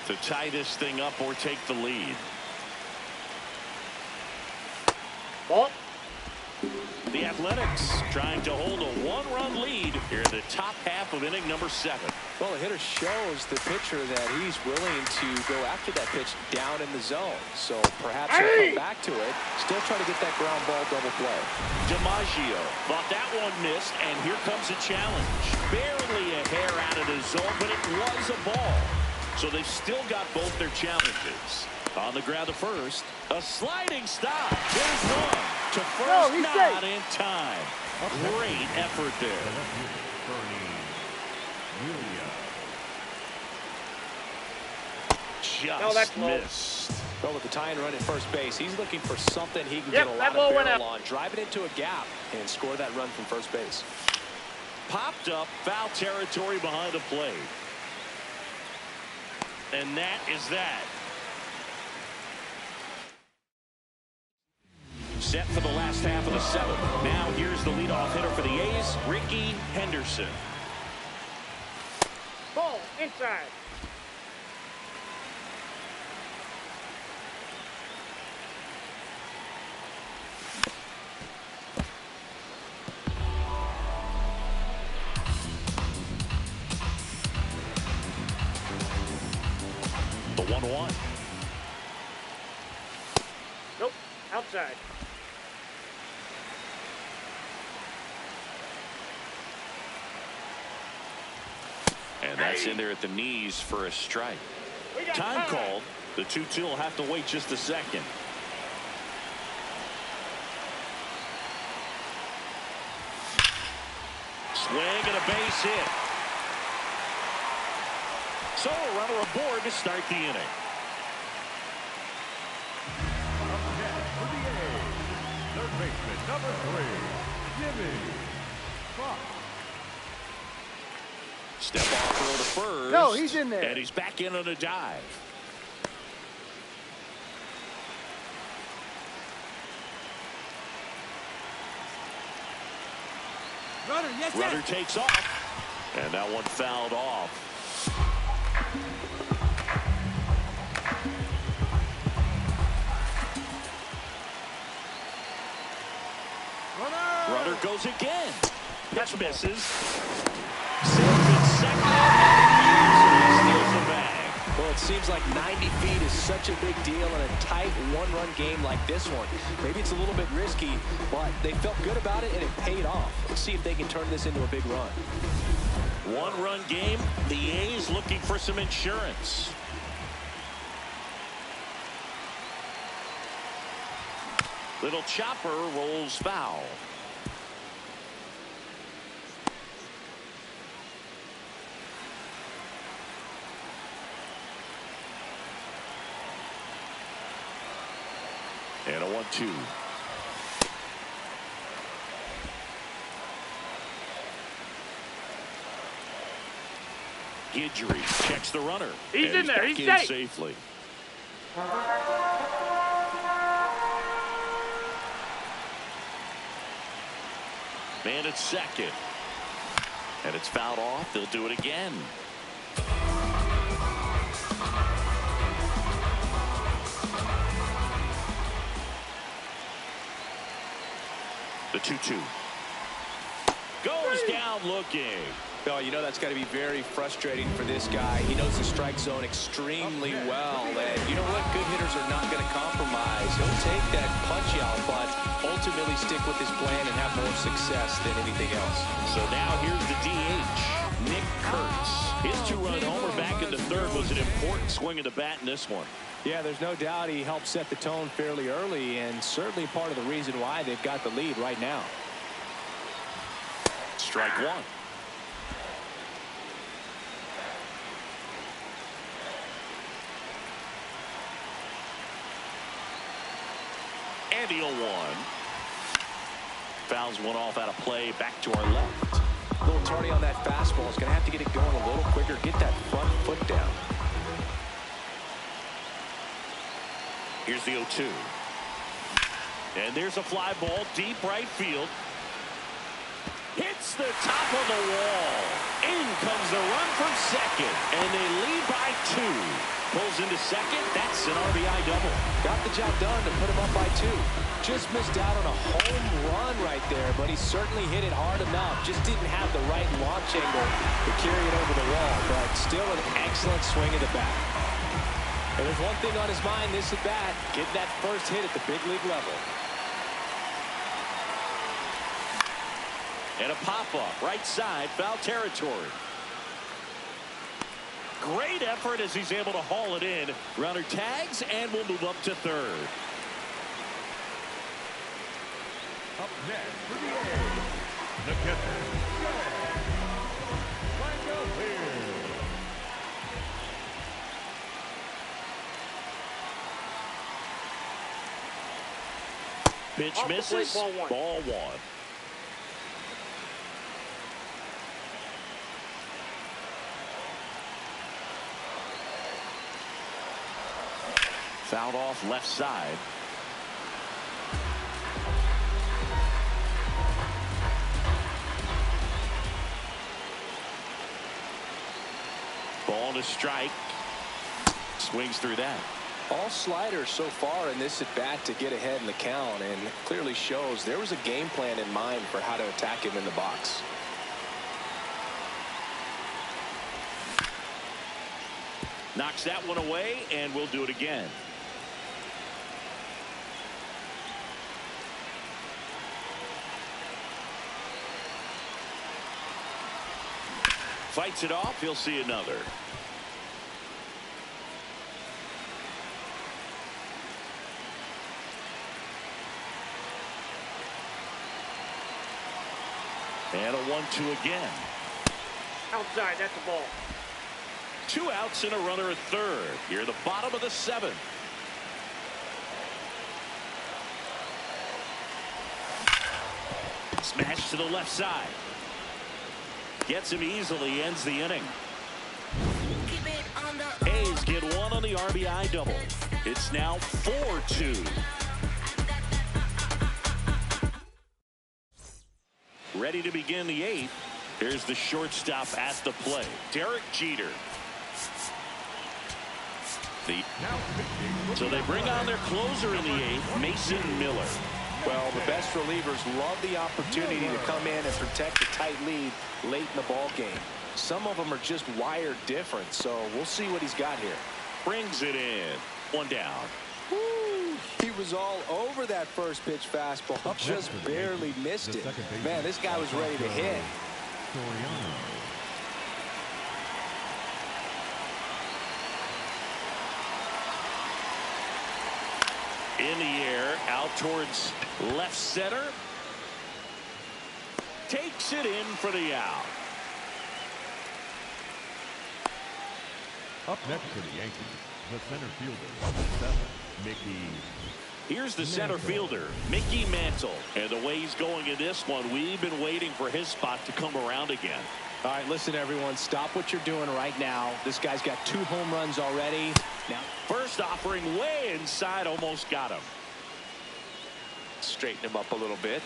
to tie this thing up or take the lead. Ball. The Athletics trying to hold a one-run lead here in the top half of inning number 7. Well, the hitter shows the pitcher that he's willing to go after that pitch down in the zone. So perhaps he'll come back to it, still try to get that ground ball double play. DiMaggio thought that one missed, and here comes a challenge. Barely a hair out of the zone, but it was a ball. So they've still got both their challenges. On the ground to first, a sliding stop. There's one to first, not in time. Great effort there. Just missed. Well, with the tying run at first base, he's looking for something he can get a lot of barrel on. Drive it into a gap and score that run from first base. Popped up, foul territory behind the plate. And that is that. Set for the last half of the 7th. Now here's the leadoff hitter for the A's, Ricky Henderson. Ball inside. The 1-1. Nope, outside. And that's in there at the knees for a strike. Time called. The 2-2 will have to wait just a second. Swing and a base hit. So a runner aboard to start the inning. Up next for the A's, third baseman number 3, Jimmy Fox. Step off throw to first. No, he's in there. And he's back in on a dive. Runner takes off. And that one fouled off. Runner goes again. Pitch misses. Well, it seems like 90 feet is such a big deal in a tight one-run game like this one. Maybe it's a little bit risky, but they felt good about it, and it paid off. Let's see if they can turn this into a big run. One-run game. The A's looking for some insurance. Little chopper rolls foul. And a 1-2. Guidry checks the runner. He's in there. He's in safe. Safely. Man at second. And it's fouled off. They'll do it again. The 2-2. Goes down looking. Oh, you know that's got to be very frustrating for this guy. He knows the strike zone extremely well. And you know what? Good hitters are not going to compromise. He'll take that punch out, but ultimately stick with his plan and have more success than anything else. So now here's the DH, Nick Kurtz. His two-run homer back in the third was an important swing of the bat in this one. Yeah, there's no doubt he helped set the tone fairly early, and certainly part of the reason why they've got the lead right now. Strike one. And the 0-1. Fouls one off out of play, back to our left. A little tardy on that fastball. Is going to have to get it going a little quicker. Get that front foot down. Here's the 0-2. And there's a fly ball deep right field. Hits the top of the wall. In comes the run from second. And they lead by 2. Pulls into second. That's an RBI double. Got the job done to put him up by 2. Just missed out on a home run right there, but he certainly hit it hard enough. Just didn't have the right launch angle to carry it over the wall, but still an excellent swing of the bat. And there's one thing on his mind this at bat, getting that first hit at the big league level. And a pop-up, right side, foul territory. Great effort as he's able to haul it in. Runner tags and will move up to third. Up next for the A's, the catcher, Pitch misses. Ball one. Fouled off left side. Ball to strike. Swings through that. All sliders so far in this at bat to get ahead in the count, and clearly shows there was a game plan in mind for how to attack him in the box. Knocks that one away, and we'll do it again. Fights it off. He'll see another. And a 1-2 again. Outside, that's a ball. 2 outs and a runner at third. Here at the bottom of the 7th. Smash to the left side. Gets him easily, ends the inning. A's get one on the RBI double. It's now 4-2. Ready to begin the 8th. Here's the shortstop at the plate, Derek Jeter. So they bring on their closer in the 8th, Mason Miller. Well, the best relievers love the opportunity to come in and protect a tight lead late in the ball game. Some of them are just wired different, so we'll see what he's got here. Brings it in. 1 down. Woo! He was all over that first pitch fastball. Just barely missed it. Man, this guy was ready to hit. In the air, out Out towards left center. Takes it in for the out. Up next for the Yankees, the center fielder, 7, Mickey. Here's the center fielder, Mickey Mantle. And the way he's going in this one, we've been waiting for his spot to come around again. All right, listen, everyone. Stop what you're doing right now. This guy's got 2 home runs already. Now, first offering way inside, almost got him. Straighten him up a little bit.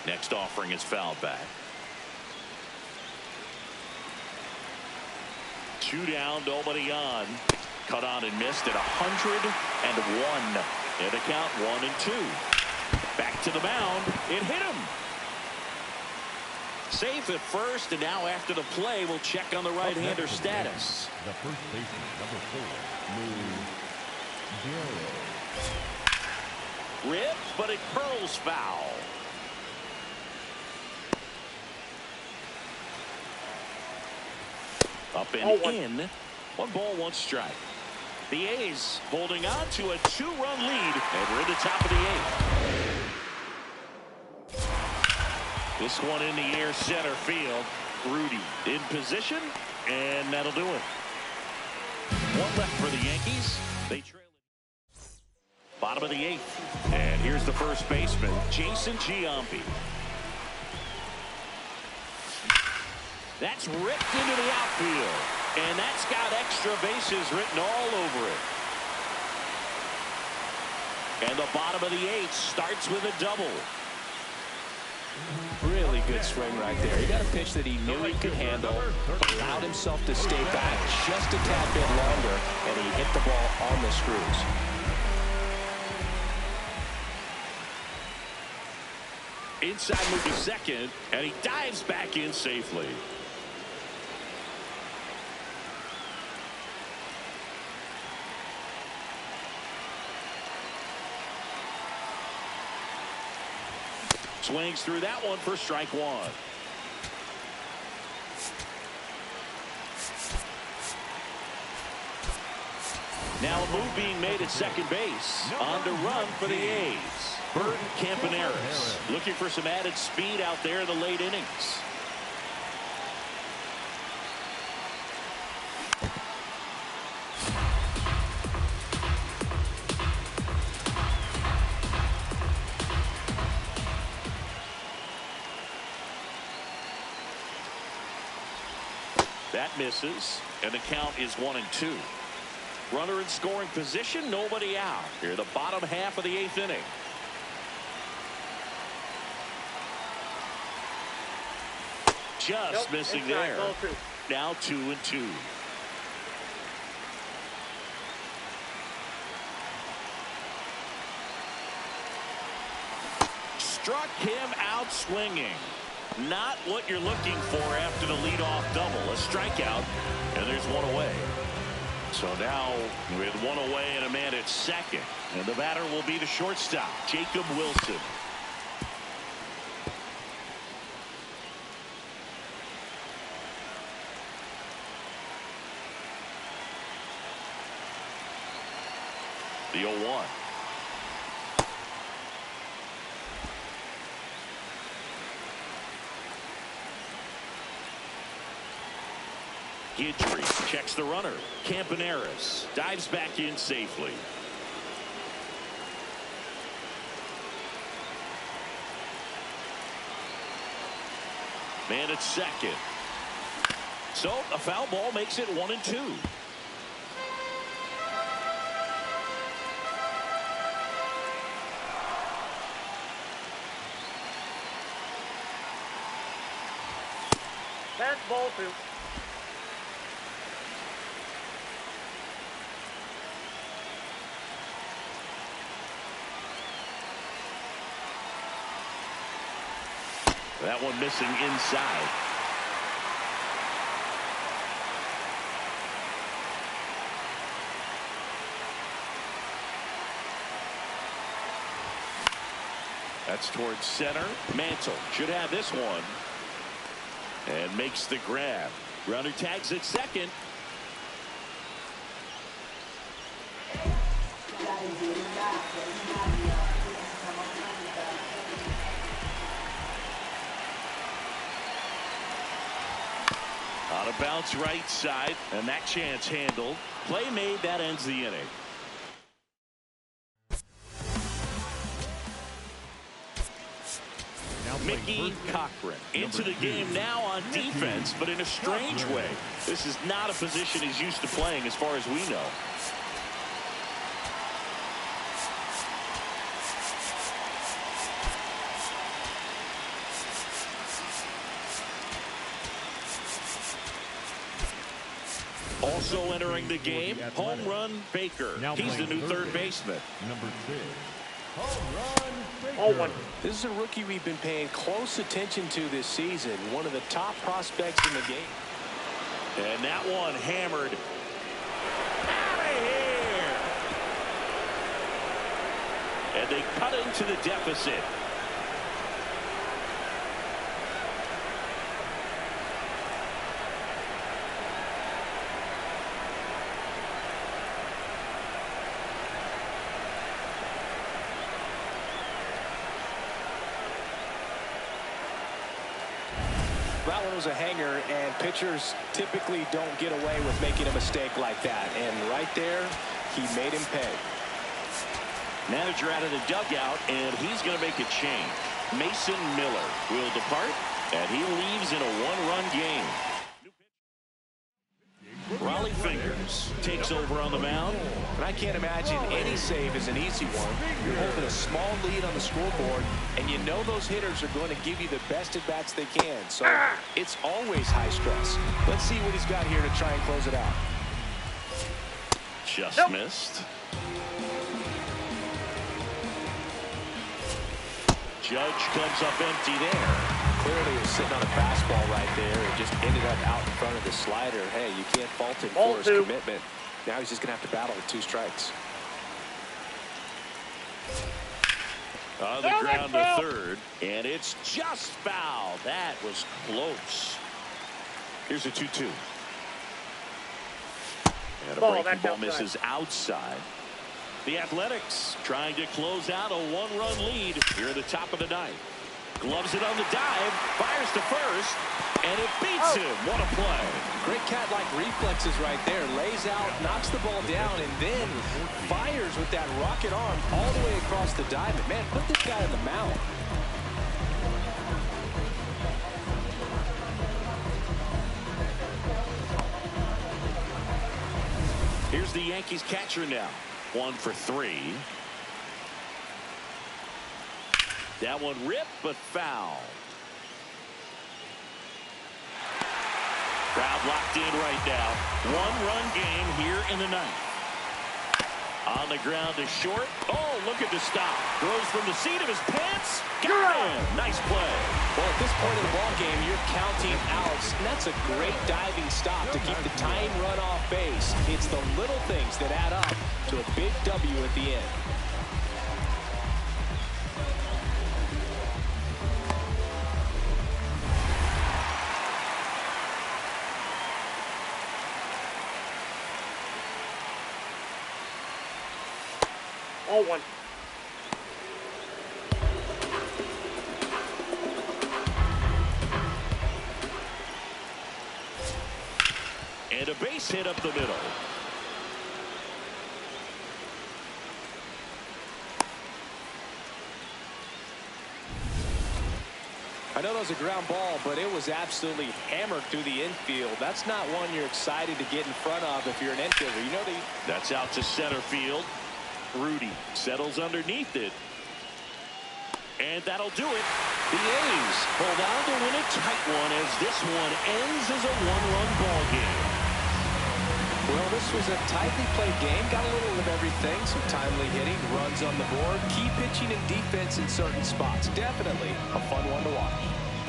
Next offering is fouled back. 2 down, nobody on. Cut on and missed at 101. And a count 1-2. Back to the mound. It hit him. Safe at first, and now after the play, we'll check on the right-hander status. The first baseman, number 4, Rip, but it curls foul. Up and in. 1 ball, 1 strike. The A's holding on to a 2-run lead, and we're in the top of the 8th. This one in the air, center field. Rudy in position, and that'll do it. 1 left for the Yankees. They trail it. Bottom of the 8th. And here's the first baseman, Jason Giambi. That's ripped into the outfield. And that's got extra bases written all over it. And the bottom of the 8th starts with a double. Really good swing right there. He got a pitch that he knew he could handle, allowed himself to stay back just a tad bit longer, and he hit the ball on the screws. Inside move to second, and he dives back in safely. Swings through that one for strike 1. Now a move being made at second base. On to run for the A's. Bert Campaneris looking for some added speed out there in the late innings. That misses, and the count is 1-2. Runner in scoring position, nobody out. Here, the bottom half of the 8th inning. Just missing there. Now 2-2. Struck him out swinging. Not what you're looking for after the leadoff double. A strikeout, and there's 1 away. So now with 1 away and a man at second, and the batter will be the shortstop, Jacob Wilson. The 0-1. Guidry checks the runner. Campaneris dives back in safely. Man at second. So a foul ball makes it 1-2. That's ball 2. That one missing inside. That's towards center. Mantle should have this one. And makes the grab. Runner tags at second. bounce right side, and that chance handled. Play made, that ends the inning. Mickey Cochran into the game now on defense, but in a strange way. This is not a position he's used to playing as far as we know. Also entering the game, home run Baker. He's the new third baseman. Number 6, home run Baker. Oh, one. This is a rookie we've been paying close attention to this season. One of the top prospects in the game. And that one hammered out of here. And they cut into the deficit. That one was a hanger, and pitchers typically don't get away with making a mistake like that. And right there, he made him pay. Manager out of the dugout, and he's going to make a change. Mason Miller will depart, and he leaves in a one-run game. Raleigh Fingers takes over on the mound. And I can't imagine any save is an easy one. You're holding a small lead on the scoreboard, and you know those hitters are going to give you the best at-bats they can. So it's always high stress. Let's see what he's got here to try and close it out. Just missed. Judge comes up empty there. Clearly he was sitting on a fastball right there and just ended up out in front of the slider. Hey, you can't fault him for his commitment. Now he's just going to have to battle with 2 strikes. On the ground to third, and it's just foul. That was close. Here's a 2-2. And a breaking ball misses outside. The Athletics trying to close out a one-run lead here at the top of the 9th. Gloves it on the dive, fires to first, and it beats him. What a play. Great cat-like reflexes right there. Lays out, knocks the ball down, and then fires with that rocket arm all the way across the diamond. Man, put this guy on the mound. Here's the Yankees catcher now. 1 for 3. That one ripped, but foul. Crowd locked in right now. One-run game here in the 9th. On the ground to short. Oh, look at the stop. Throws from the seat of his pants. Got him. Nice play. Well, at this point in the ball game, you're counting outs, and that's a great diving stop to keep the tying run off base. It's the little things that add up to a big W at the end. Oh, one. And a base hit up the middle. I know that was a ground ball, but it was absolutely hammered through the infield. That's not one you're excited to get in front of if you're an infielder. You know that's out to center field. Rudy settles underneath it. And that'll do it. The A's hold on to win a tight one as this one ends as a one-run ball game. Well, this was a tightly played game. Got a little of everything. Some timely hitting, runs on the board, key pitching and defense in certain spots. Definitely a fun one to watch.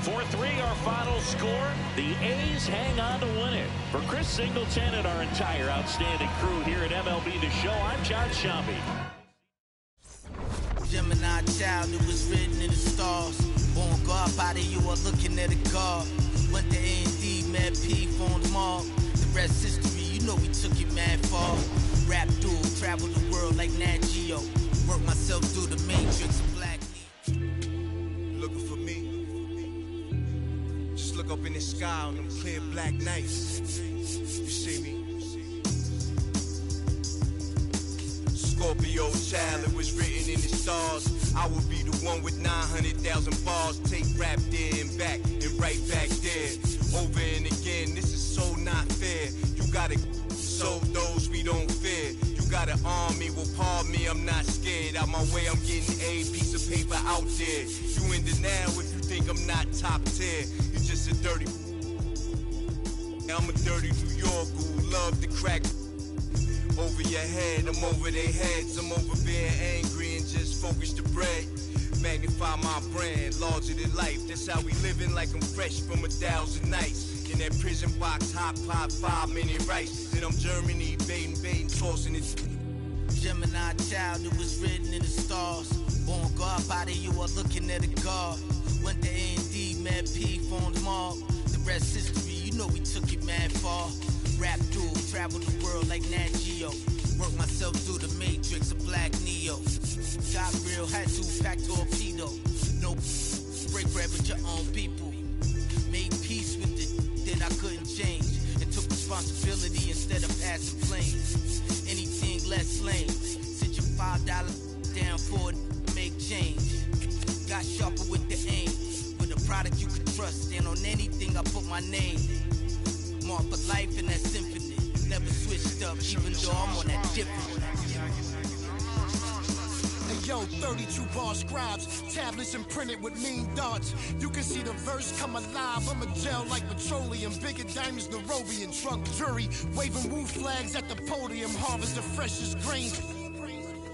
4-3 our final score. The A's hang on to win it. For Chris Singleton and our entire outstanding crew here at MLB The Show, I'm John Shambi. Gemini child, it was written in the stars. Born God, body, you are looking at a God. Went to A&D, Mad P, formed Mark. The rest history, you know we took it mad far. Rap duel, travel the world like Nat Geo. Work myself through the matrix of black. Looking for me. Just looking look up in the sky on them clear black nights. You see me? Scorpio child, it was written in the stars. I would be the one with 900,000 bars. Take rap there and back and right back there. Over and again, this is so not fair. You gotta show those we don't fear. You gotta arm me, well pardon me, I'm not scared. Out my way, I'm getting a piece of paper out there. You in denial if you think I'm not top tier. You just a dirty. I'm a dirty New Yorker who love to crack. Over your head, I'm over their heads. I'm over being angry and just focus the bread. Magnify my brand, larger than life. That's how we living, like I'm fresh from 1,000 nights. In that prison box, hot pot, 5-minute rice. Then I'm Germany, baiting, tossing it. Gemini child, it was written in the stars. Born God, body, you are looking at a God. Went to A&D, mad P, formed Mark. The rest history, you know we took it mad far. Rap dude, travel the world like Nat Geo. Work myself through the matrix of Black Neo. Got real, had to pack torpedo. No break bread with your own people. Made peace with it that I couldn't change. And took responsibility instead of passing flames. Anything less lame. Sit your $5 down for it, make change. Got sharper with the aim. With a product you can trust. And on anything I put my name. Mark for life and that's infinite. Never switched up, even though I'm on that different. Hey yo, 32 bar scribes, tablets imprinted with mean darts. You can see the verse come alive. I'm a gel like petroleum, bigger diamonds, Nairobian drunk jury, waving woo flags at the podium. Harvest the freshest grain.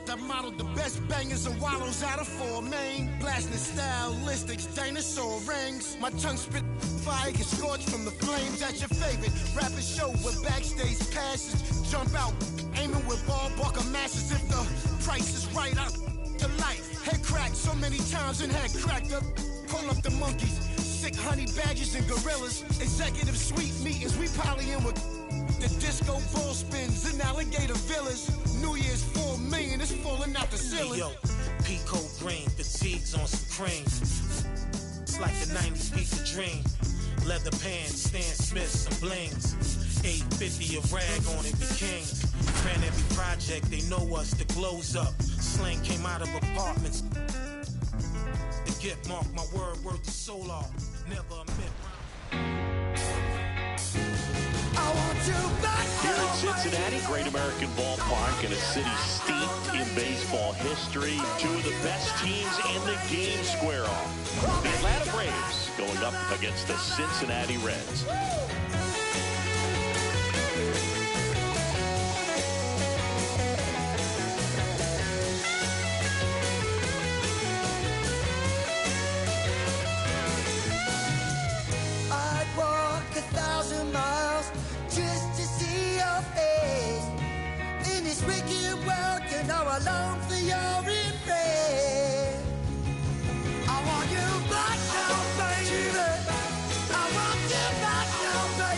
I modeled the best bangers and wallows out of 4 main. Blasting stylistics, dinosaur rings. My tongue spit fire, get scorched from the flames. At your favorite rapper show with backstage passes. Jump out, aiming with ball bucker masses. If the price is right, I to life. Head cracked so many times and head cracked up. Call up the monkeys, sick honey badgers and gorillas. Executive suite meetings, we polying with the disco ball spins in alligator villas. New Year's 4 million, it's falling out the ceiling. Hey, yo, Pico green, fatigues on some cream. It's like the 90s pizza dream. Leather pants, Stan Smith, some blings. 850 a rag on it, be kings. Ran every project, they know us, the glow's up. Slang came out of apartments. The gift mark, my word worth the soul off. Never a myth. I want you back. Here in Cincinnati, Great American Ballpark, in a city steeped in baseball history. 2 of the best teams in the game square off. The Atlanta Braves going up against the Cincinnati Reds. I'd walk 1,000 miles just to see your face. In this wicked world, you know I long for your embrace. I want you back now, baby. I want you back now, baby.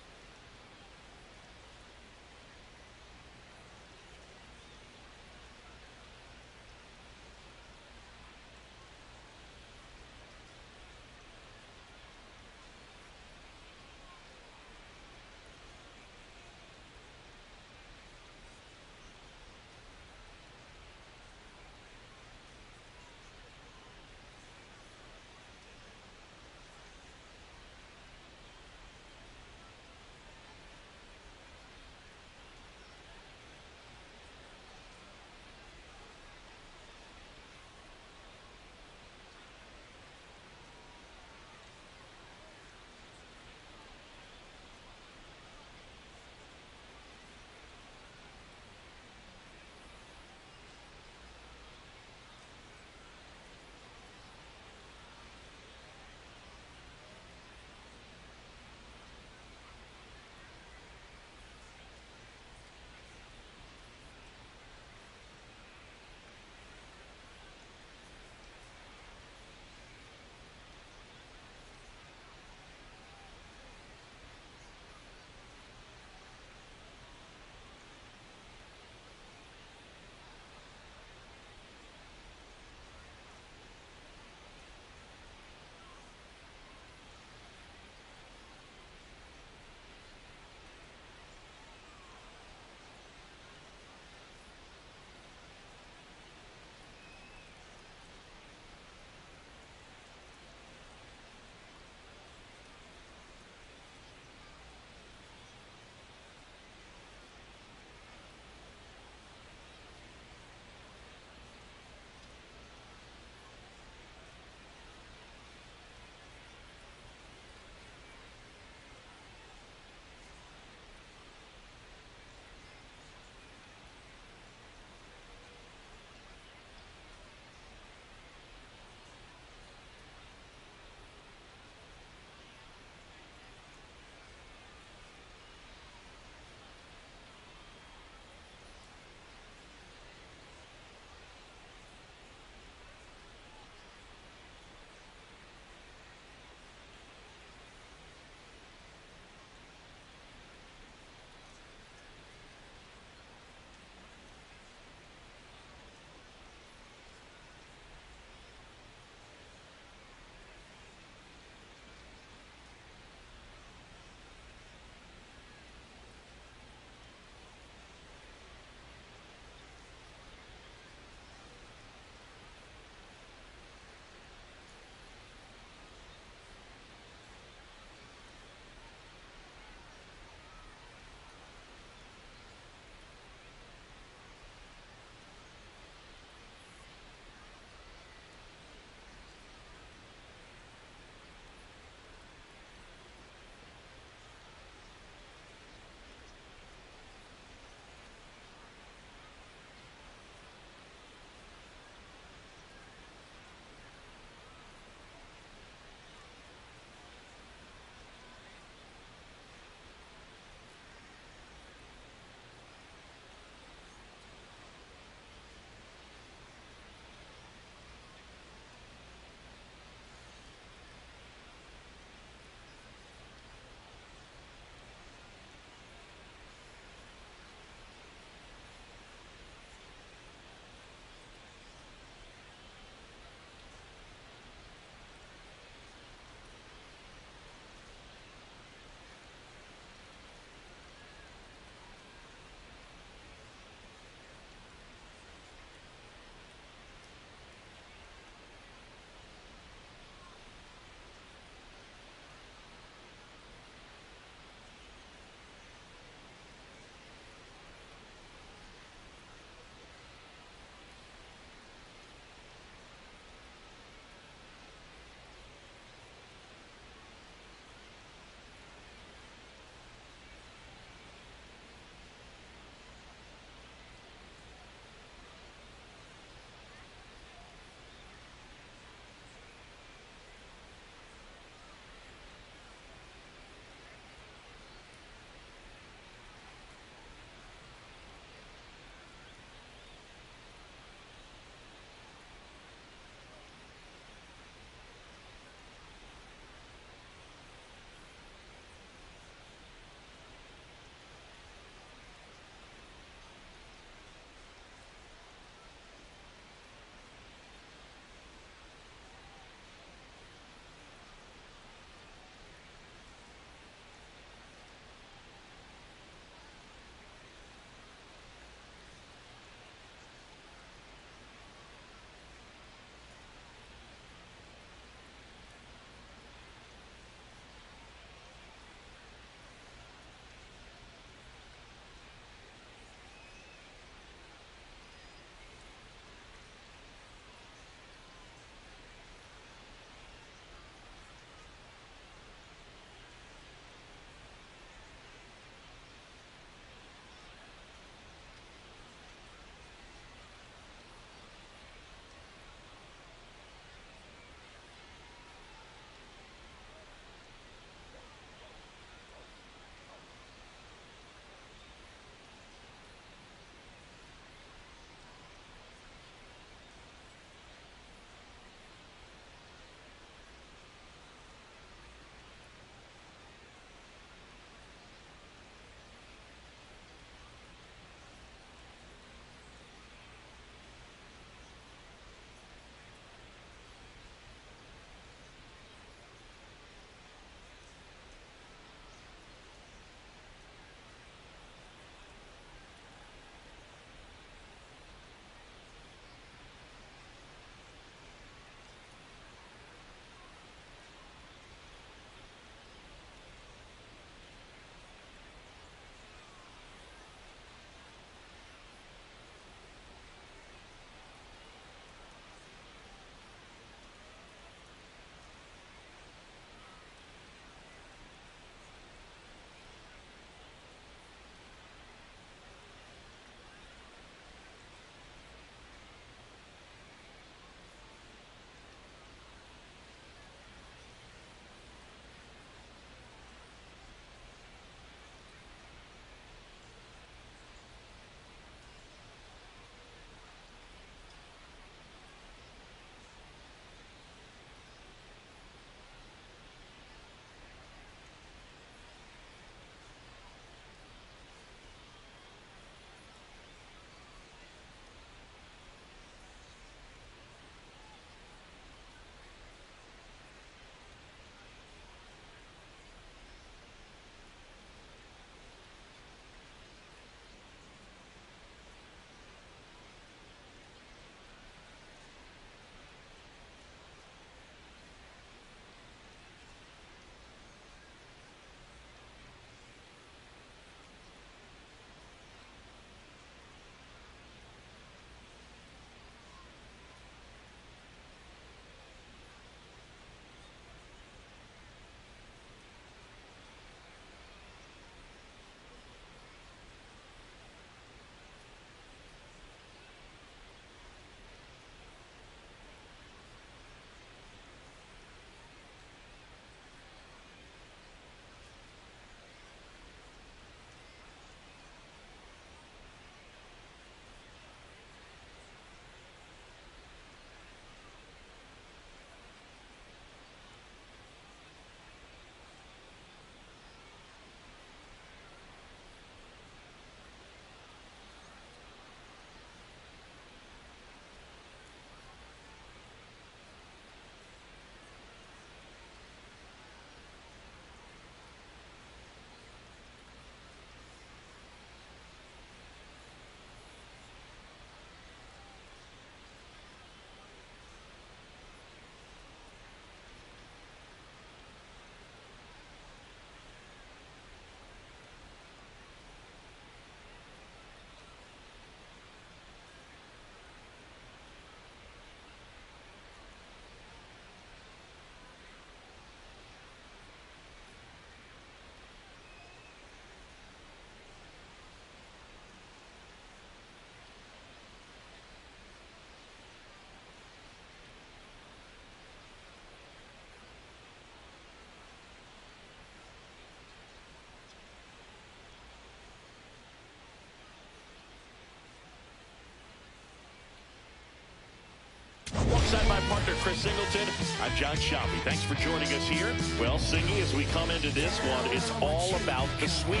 partner, Chris Singleton. I'm John Shoppy. Thanks for joining us here. Well, Singy, as we come into this one, it's all about the sweep.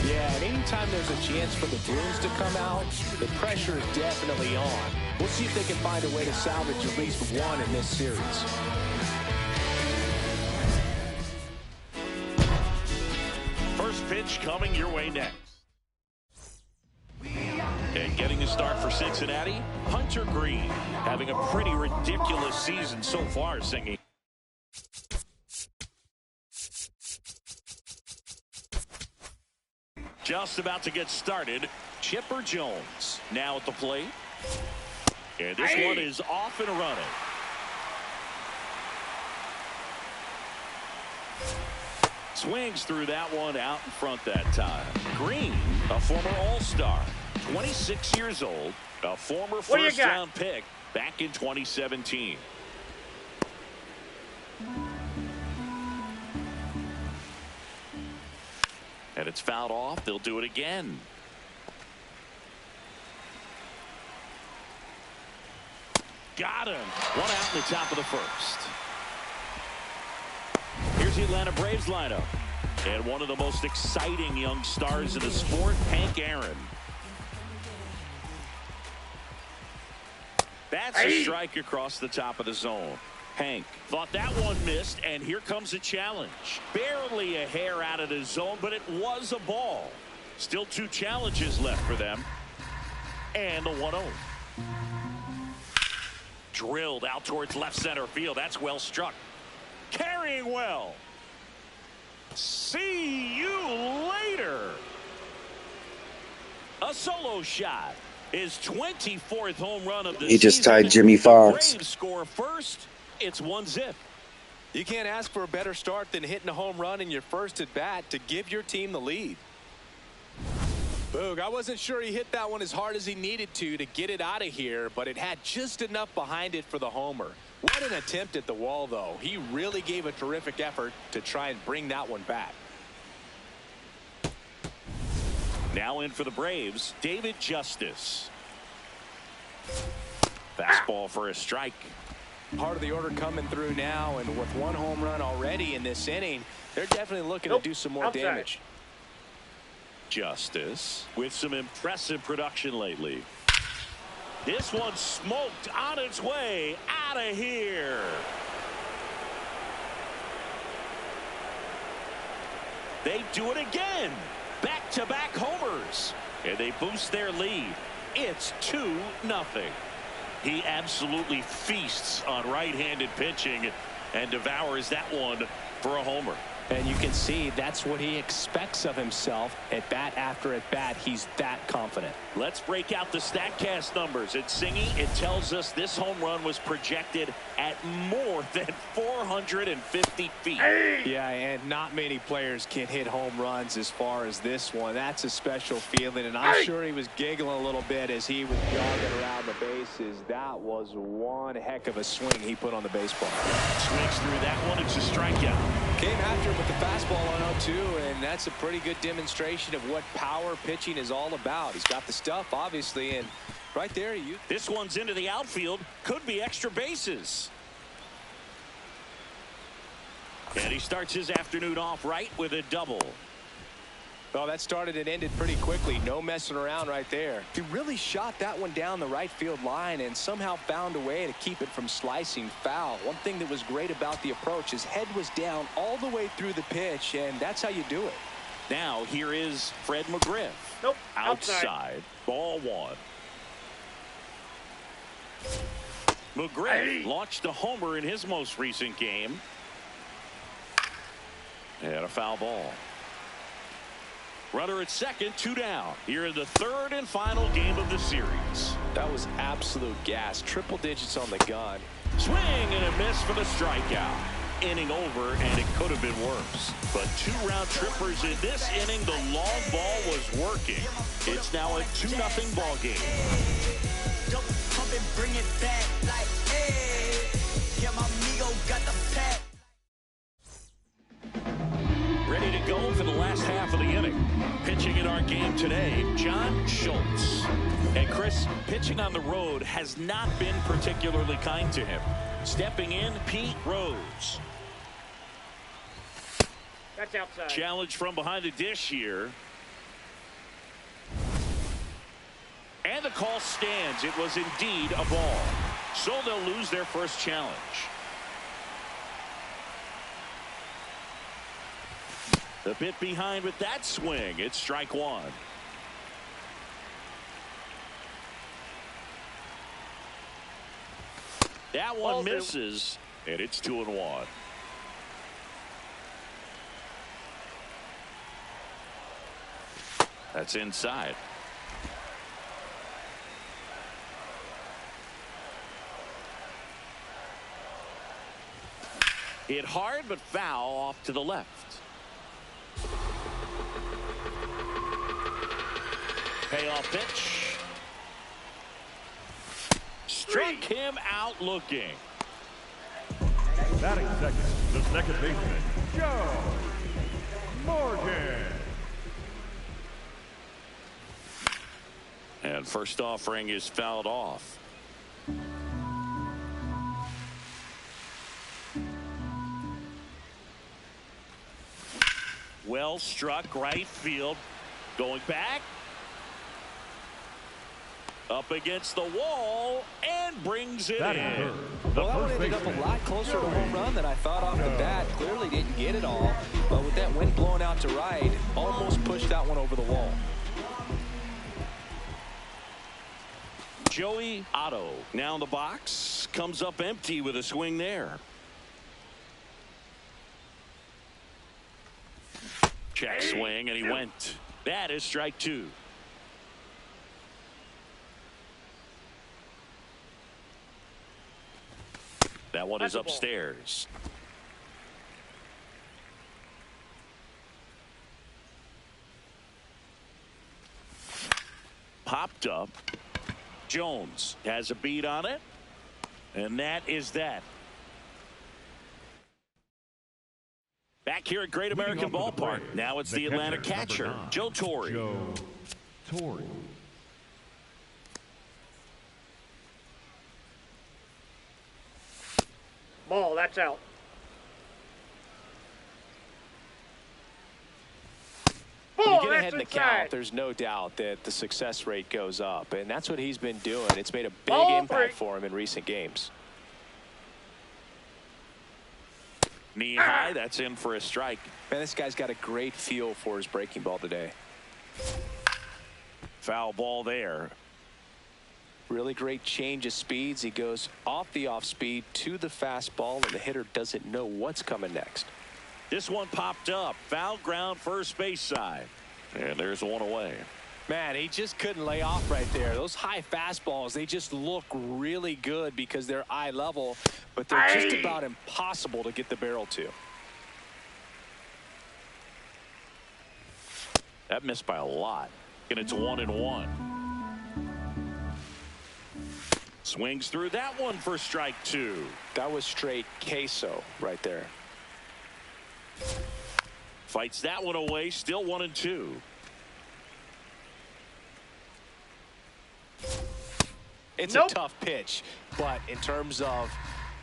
Yeah, and anytime there's a chance for the Bruins to come out, the pressure is definitely on. We'll see if they can find a way to salvage at least one in this series. First pitch coming your way next. And getting a start for Cincinnati, Hunter Green, having a pretty ridiculous season so far, Singy. Just about to get started, Chipper Jones now at the plate. And this one is off and running. Swings through that one out in front that time. Green, a former All-Star, 26 years old, a former first-round pick back in 2017. And it's fouled off. They'll do it again. Got him. One out in the top of the first. Here's the Atlanta Braves lineup. And one of the most exciting young stars in the sport, Hank Aaron. That's a strike across the top of the zone. Hank thought that one missed, and here comes a challenge. Barely a hair out of the zone, but it was a ball. Still 2 challenges left for them. And the 1-0. Drilled out towards left center field. That's well struck. Carrying well. See you later. A solo shot. His 24th home run of the season. He just tied Jimmy Fox. Braves score first. It's 1-0. You can't ask for a better start than hitting a home run in your first at bat to give your team the lead. Boog, I wasn't sure he hit that one as hard as he needed to get it out of here, but it had just enough behind it for the homer. What an attempt at the wall, though. He really gave a terrific effort to try and bring that one back. Now in for the Braves, David Justice. Fastball for a strike. Part of the order coming through now, and with 1 home run already in this inning, they're definitely looking to do some more damage. Justice with some impressive production lately. This one smoked on its way out of here. They do it again. Back-to-back homers. And they boost their lead. It's 2-0. He absolutely feasts on right-handed pitching and devours that one for a homer. And you can see that's what he expects of himself at bat after at bat. He's that confident. Let's break out the StatCast numbers. At Singy, it tells us this home run was projected at more than 450 feet. Yeah, and not many players can hit home runs as far as this one. That's a special feeling, and I'm sure he was giggling a little bit as he was jogging around the bases. That was one heck of a swing he put on the baseball. Swings through that one. It's a strikeout. Came after him with the fastball on 0-2, and that's a pretty good demonstration of what power pitching is all about. He's got the stuff, obviously, and right there, this one's into the outfield. Could be extra bases. And he starts his afternoon off right with a double. Well, that started and ended pretty quickly. No messing around right there. He really shot that one down the right field line and somehow found a way to keep it from slicing foul. One thing that was great about the approach, his head was down all the way through the pitch, and that's how you do it. Now here is Fred McGriff. Nope. Outside. Ball 1. McGriff launched a homer in his most recent game. And a foul ball. Runner at second, 2 down. Here in the 3rd and final game of the series. That was absolute gas. Triple digits on the gun. Swing and a miss for the strikeout. Inning over, and it could have been worse. But 2 round trippers in this inning. The long ball was working. It's now a 2-0 ball game. Don't pump and bring it back like, hey, yeah, my amigo got the pack. Ready to go for the last half of the inning. Pitching in our game today, John Schultz. And Chris, pitching on the road has not been particularly kind to him. Stepping in, Pete Rose. That's outside. Challenge from behind the dish here. And the call stands. It was indeed a ball. So they'll lose their first challenge. A bit behind with that swing. It's strike one. That one misses, and it's 2-1. That's inside. Hit hard, but foul off to the left. Payoff pitch. Struck him out looking. Batting second, the second baseman, Joe Morgan. And first offering is fouled off. Well struck, right field. Going back. Up against the wall and brings it in. Well, that one ended up a lot closer to home run than I thought off the bat. Clearly didn't get it all, but with that wind blowing out to right, almost pushed that one over the wall. Joey Otto now in the box, comes up empty with a swing there. Check swing, and he went. That is strike two. That one is upstairs. Popped up. Jones has a beat on it. And that is that. Back here at Great American Ballpark. Now it's the Atlanta catcher, Joe Torre. Joe Torre. Ball, that's out. When you get ahead in the count, there's no doubt that the success rate goes up, and that's what he's been doing. It's made a big impact for him in recent games. Knee high, that's in for a strike. Man, this guy's got a great feel for his breaking ball today. Foul ball there. Really great change of speeds. He goes off the off speed to the fastball, and the hitter doesn't know what's coming next. This one popped up. Foul ground first base side. And there's one away. Man, he just couldn't lay off right there. Those high fastballs, they just look really good because they're eye level, but they're just about impossible to get the barrel to. That missed by a lot. And it's 1-1. Swings through that one for strike two. That was straight queso right there. Fights that one away. Still 1-2. It's a tough pitch, but in terms of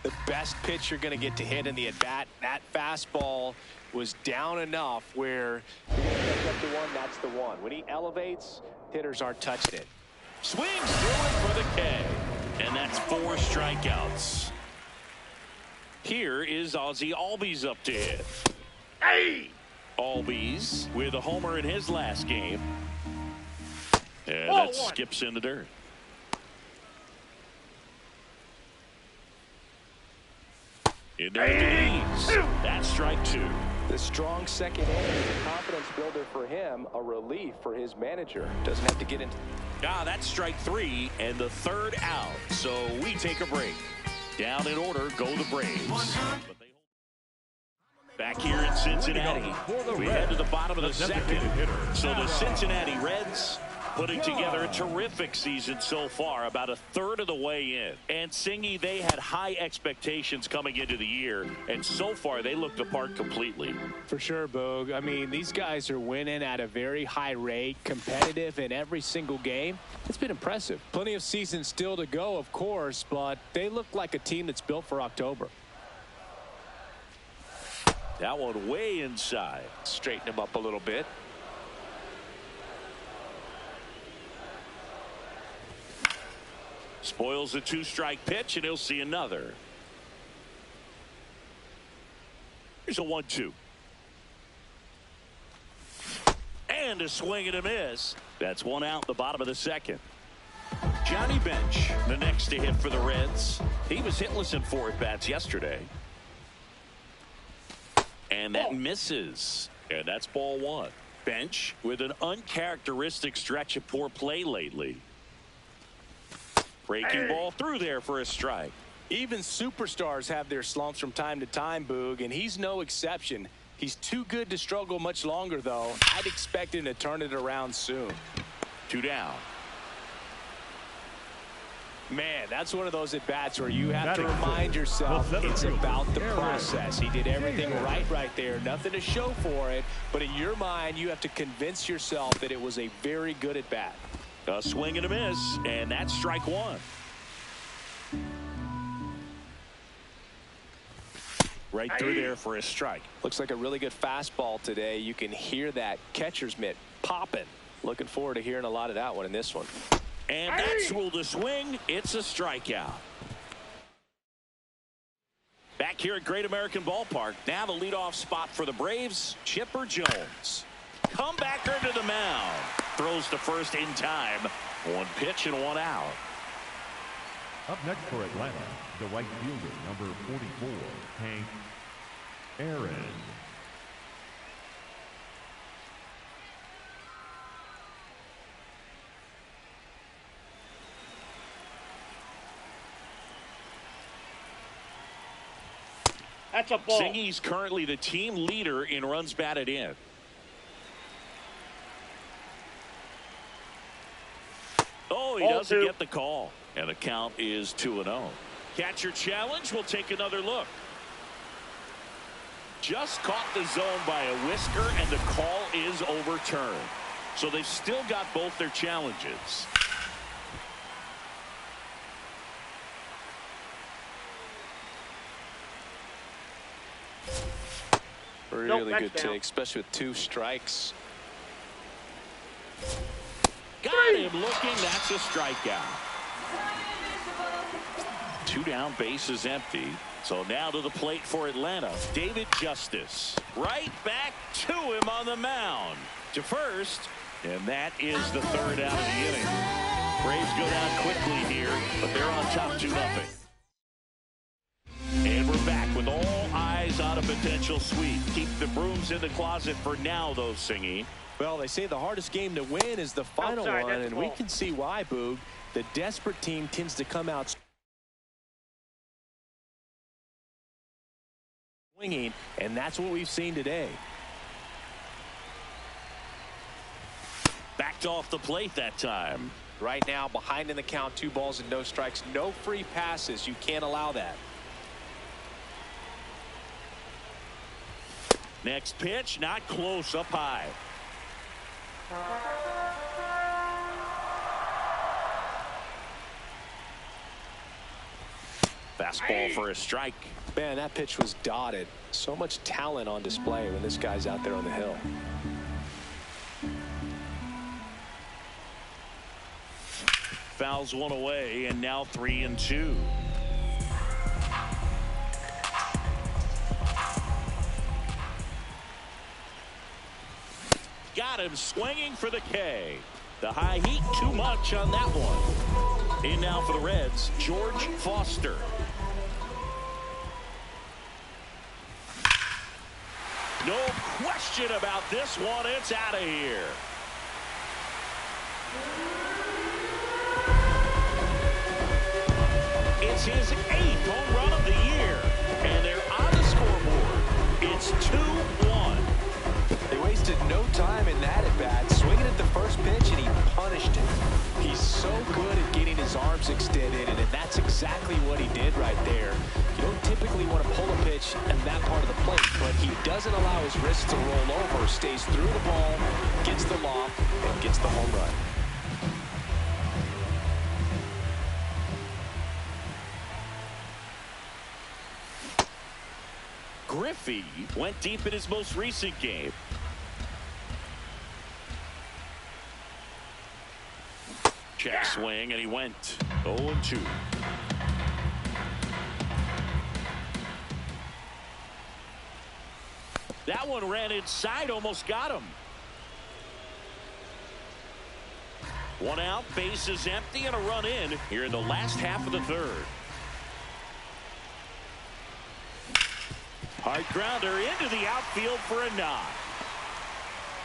the best pitch you're going to get to hit in the at-bat, that fastball was down enough where you're going to catch up to one, that's the one. When he elevates, hitters aren't touching it. Swings through it for the K. And that's 4 strikeouts. Here is Ozzie Albies up to hit. Albies with a homer in his last game. And that skips in the dirt. In there to ease. That's strike two. The strong second inning is a confidence builder for him, a relief for his manager. Doesn't have to get into. That's strike three and the third out. So we take a break. Down in order go the Braves. Back here in Cincinnati, we head to the bottom of the second. So the Cincinnati Reds Putting together a terrific season so far, about a third of the way in. And Singy, they had high expectations coming into the year, and so far they looked apart completely. For sure, Boog. I mean, these guys are winning at a very high rate, competitive in every single game. It's been impressive. Plenty of season still to go, of course, but they look like a team that's built for October. That one way inside. Straighten him up a little bit. Spoils a 2-strike pitch, and he'll see another. Here's a 1-2. And a swing and a miss. That's one out in the bottom of the second. Johnny Bench, the next to hit for the Reds. He was hitless in 4 at-bats yesterday. And that misses. And that's ball 1. Bench with an uncharacteristic stretch of poor play lately. Breaking ball through there for a strike. Even superstars have their slumps from time to time, Boog, and he's no exception. He's too good to struggle much longer, though. I'd expect him to turn it around soon. 2 down. Man, that's one of those at-bats where you have to remind yourself it's about the process. He did everything right there. Nothing to show for it, but in your mind, you have to convince yourself that it was a very good at-bat. A swing and a miss, and that's strike 1. Right through there for a strike. Looks like a really good fastball today. You can hear that catcher's mitt popping. Looking forward to hearing a lot of that one in this one. And that's ruled a swing. It's a strikeout. Back here at Great American Ballpark. Now the leadoff spot for the Braves, Chipper Jones. Comebacker to the mound. Throws to first in time. 1 pitch and 1 out. Up next for Atlanta, the right fielder, number 44, Hank Aaron. That's a ball. Singy's currently the team leader in runs batted in. Oh, he doesn't get the call. And the count is 2-0. Catcher challenge. We'll take another look. Just caught the zone by a whisker, and the call is overturned. So they've still got both their challenges. Really good take, especially with 2 strikes. Got him looking. That's a strikeout. 2 down, base is empty. So now to the plate for Atlanta, David Justice. Right back to him on the mound. To first, and that is the 3rd out of the inning. Braves go down quickly here, but they're on top 2-0. And we're back with all eyes on a potential sweep. Keep the brooms in the closet for now, though, Singy. Well, they say the hardest game to win is the final one, and we can see why, Boog. The desperate team tends to come out swinging, and that's what we've seen today. Backed off the plate that time. Right now, behind in the count, 2 balls and no strikes, no free passes. You can't allow that. Next pitch, not close, up high. Fastball for a strike. Man, that pitch was dotted. So much talent on display when this guy's out there on the hill. Fouls one away, and now 3-2. Got him swinging for the K. The high heat, too much on that one. In now for the Reds, George Foster. No question about this one. It's out of here. It's his 8th home run of the year. And they're on the scoreboard. It's 2-1. They wasted no time in that at bat, swinging at the first pitch, and he punished arms extended, and that's exactly what he did right there. You don't typically want to pull a pitch in that part of the plate, but he doesn't allow his wrist to roll over, stays through the ball, gets the loft, and gets the home run. Griffey went deep in his most recent game. Check swing, and he went 0-2. That one ran inside, almost got him. One out, base is empty, and a run in here in the last half of the third. Hard grounder into the outfield for a knock.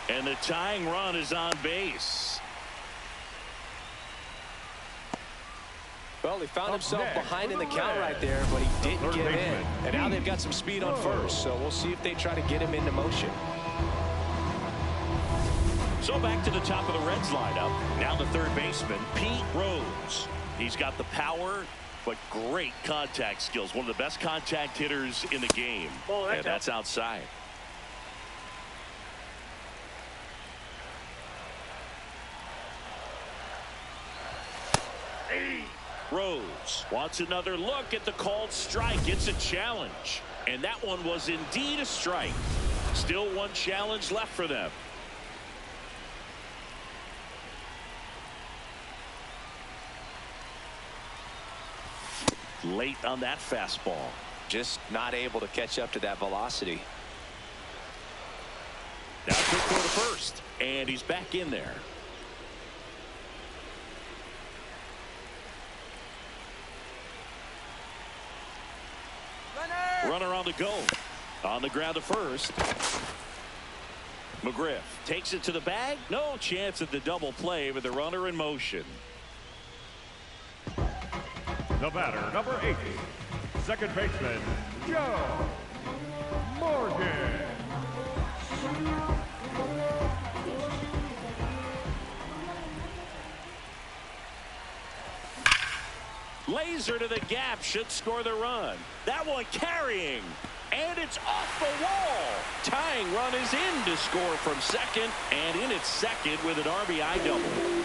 And the tying run is on base. Well, he found himself behind in the count right there, but he didn't give in. And now they've got some speed on first, so we'll see if they try to get him into motion. So back to the top of the Reds lineup. Now the third baseman, Pete Rose. He's got the power, but great contact skills. One of the best contact hitters in the game. And that's outside. Rose wants another look at the called strike. It's a challenge. And that one was indeed a strike. Still one challenge left for them. Late on that fastball. Just not able to catch up to that velocity. Now quick throw to first. And he's back in there. Runner on the go. On the ground to first. McGriff takes it to the bag. No chance at the double play with the runner in motion. The batter, number 8, second baseman, Joe Morgan. Laser to the gap, should score the run. That one carrying, and it's off the wall. Tying run is in to score from second, and in at second with an RBI double.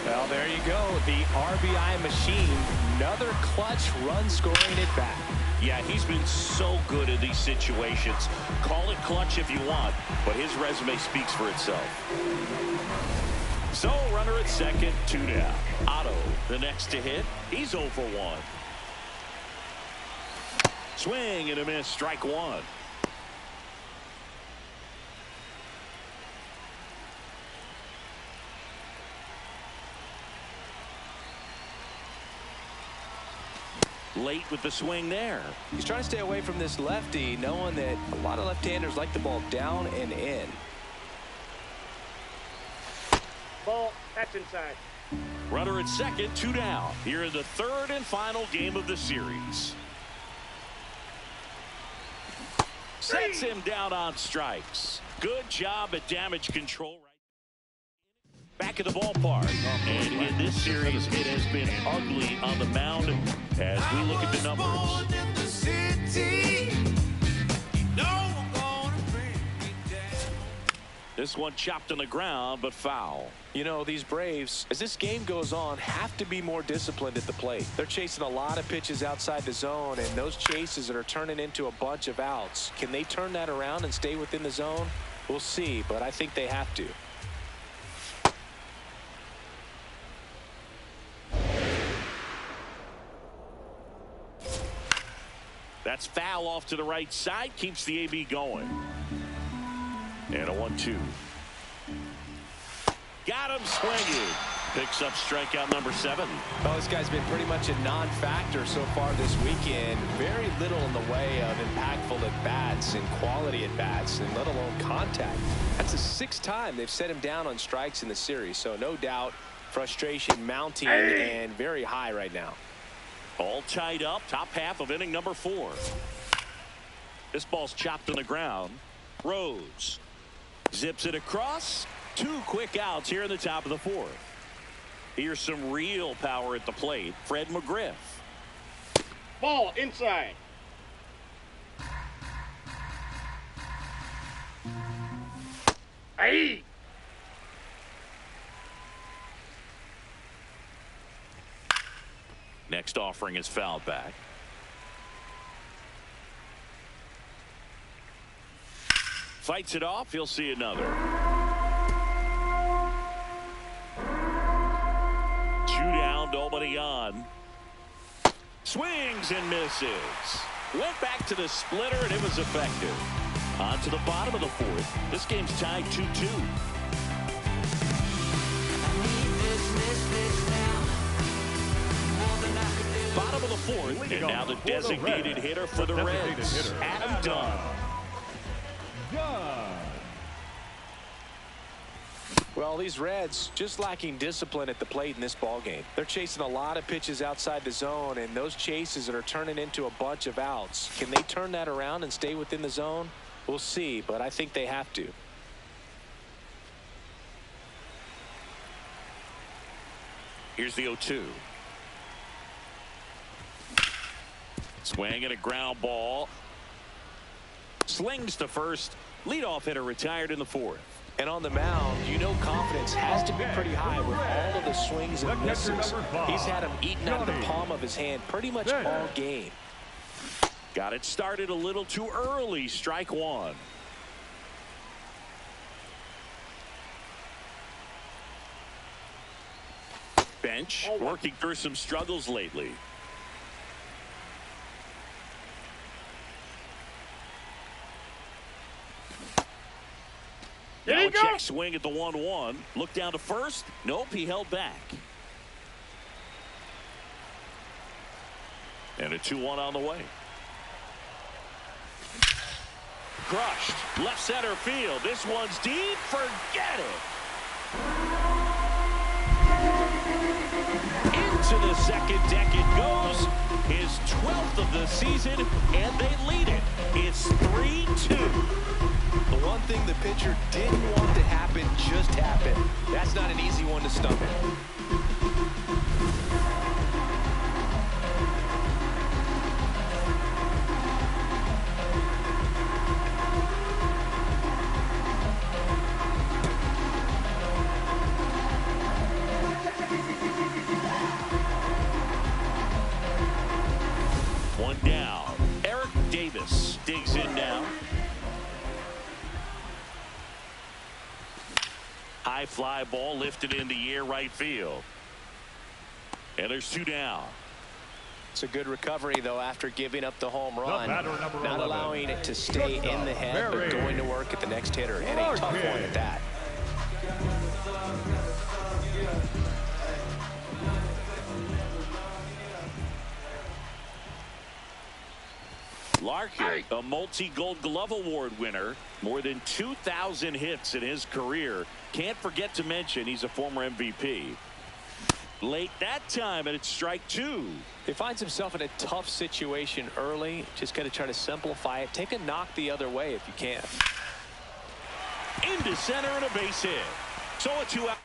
Well, there you go, the RBI machine. Another clutch run scoring at bat. Yeah, he's been so good in these situations. Call it clutch if you want, but his resume speaks for itself. So, runner at second, 2 down. Otto, the next to hit. He's 0 for 1. Swing and a miss, strike one. Late with the swing there. He's trying to stay away from this lefty, knowing that a lot of left-handers like the ball down and in. Ball, that's inside. Runner at second, 2 down. Here in the third and final game of the series. Sets him down on strikes. Good job at damage control. Back at the ballpark. And in this series, it has been ugly on the mound as we look at the numbers. This one chopped on the ground, but foul. You know, these Braves, as this game goes on, have to be more disciplined at the plate. They're chasing a lot of pitches outside the zone, and those chases are turning into a bunch of outs. Can they turn that around and stay within the zone? We'll see, but I think they have to. That's foul off to the right side, keeps the AB going. And a 1-2. Got him swinging. Picks up strikeout number 7. Well, this guy's been pretty much a non-factor so far this weekend. Very little in the way of impactful at-bats and quality at-bats, and let alone contact. That's the 6th time they've set him down on strikes in the series, so no doubt frustration mounting and very high right now. All tied up, top half of inning number 4. This ball's chopped on the ground. Rose zips it across. 2 quick outs here in the top of the 4th. Here's some real power at the plate. Fred McGriff. Ball inside. Aye. Next offering is fouled back. Fights it off. He'll see another. 2 down, nobody on. Swings and misses. Went back to the splitter, and it was effective. On to the bottom of the 4th. This game's tied 2-2. Bottom of the 4th, and now the designated hitter for the Reds, Adam Dunn. Well, these Reds just lacking discipline at the plate in this ball game. They're chasing a lot of pitches outside the zone, and those chases are turning into a bunch of outs. Can they turn that around and stay within the zone? We'll see, but I think they have to. Here's the 0-2. Swing and a ground ball. Slings to first. Leadoff hitter retired in the 4th. And on the mound, you know confidence has to be pretty high with all of the swings and misses. He's had them eaten out of the palm of his hand pretty much all game. Got it started a little too early. Strike 1. Bench working through some struggles lately. Now a check swing at the 1-1. Look down to first. Nope, he held back. And a 2-1 on the way. Crushed. Left center field. This one's deep. Forget it. Into the second deck it goes. His 12th of the season, and they lead it. It's 3-2. The one thing the pitcher didn't want to happen just happened. That's not an easy one to stomach. One down. Eric Davis digs in now. High fly ball lifted in the air right field. And there's 2 down. It's a good recovery, though, after giving up the home run. Not allowing it to stay in the head, but going to work at the next hitter. And a tough one at that. Larkin, a multi-Gold Glove Award winner, more than 2,000 hits in his career. Can't forget to mention he's a former MVP. Late that time, and it's strike 2. He finds himself in a tough situation early. Just got to try to simplify it. Take a knock the other way if you can. Into center and a base hit. So a 2-out.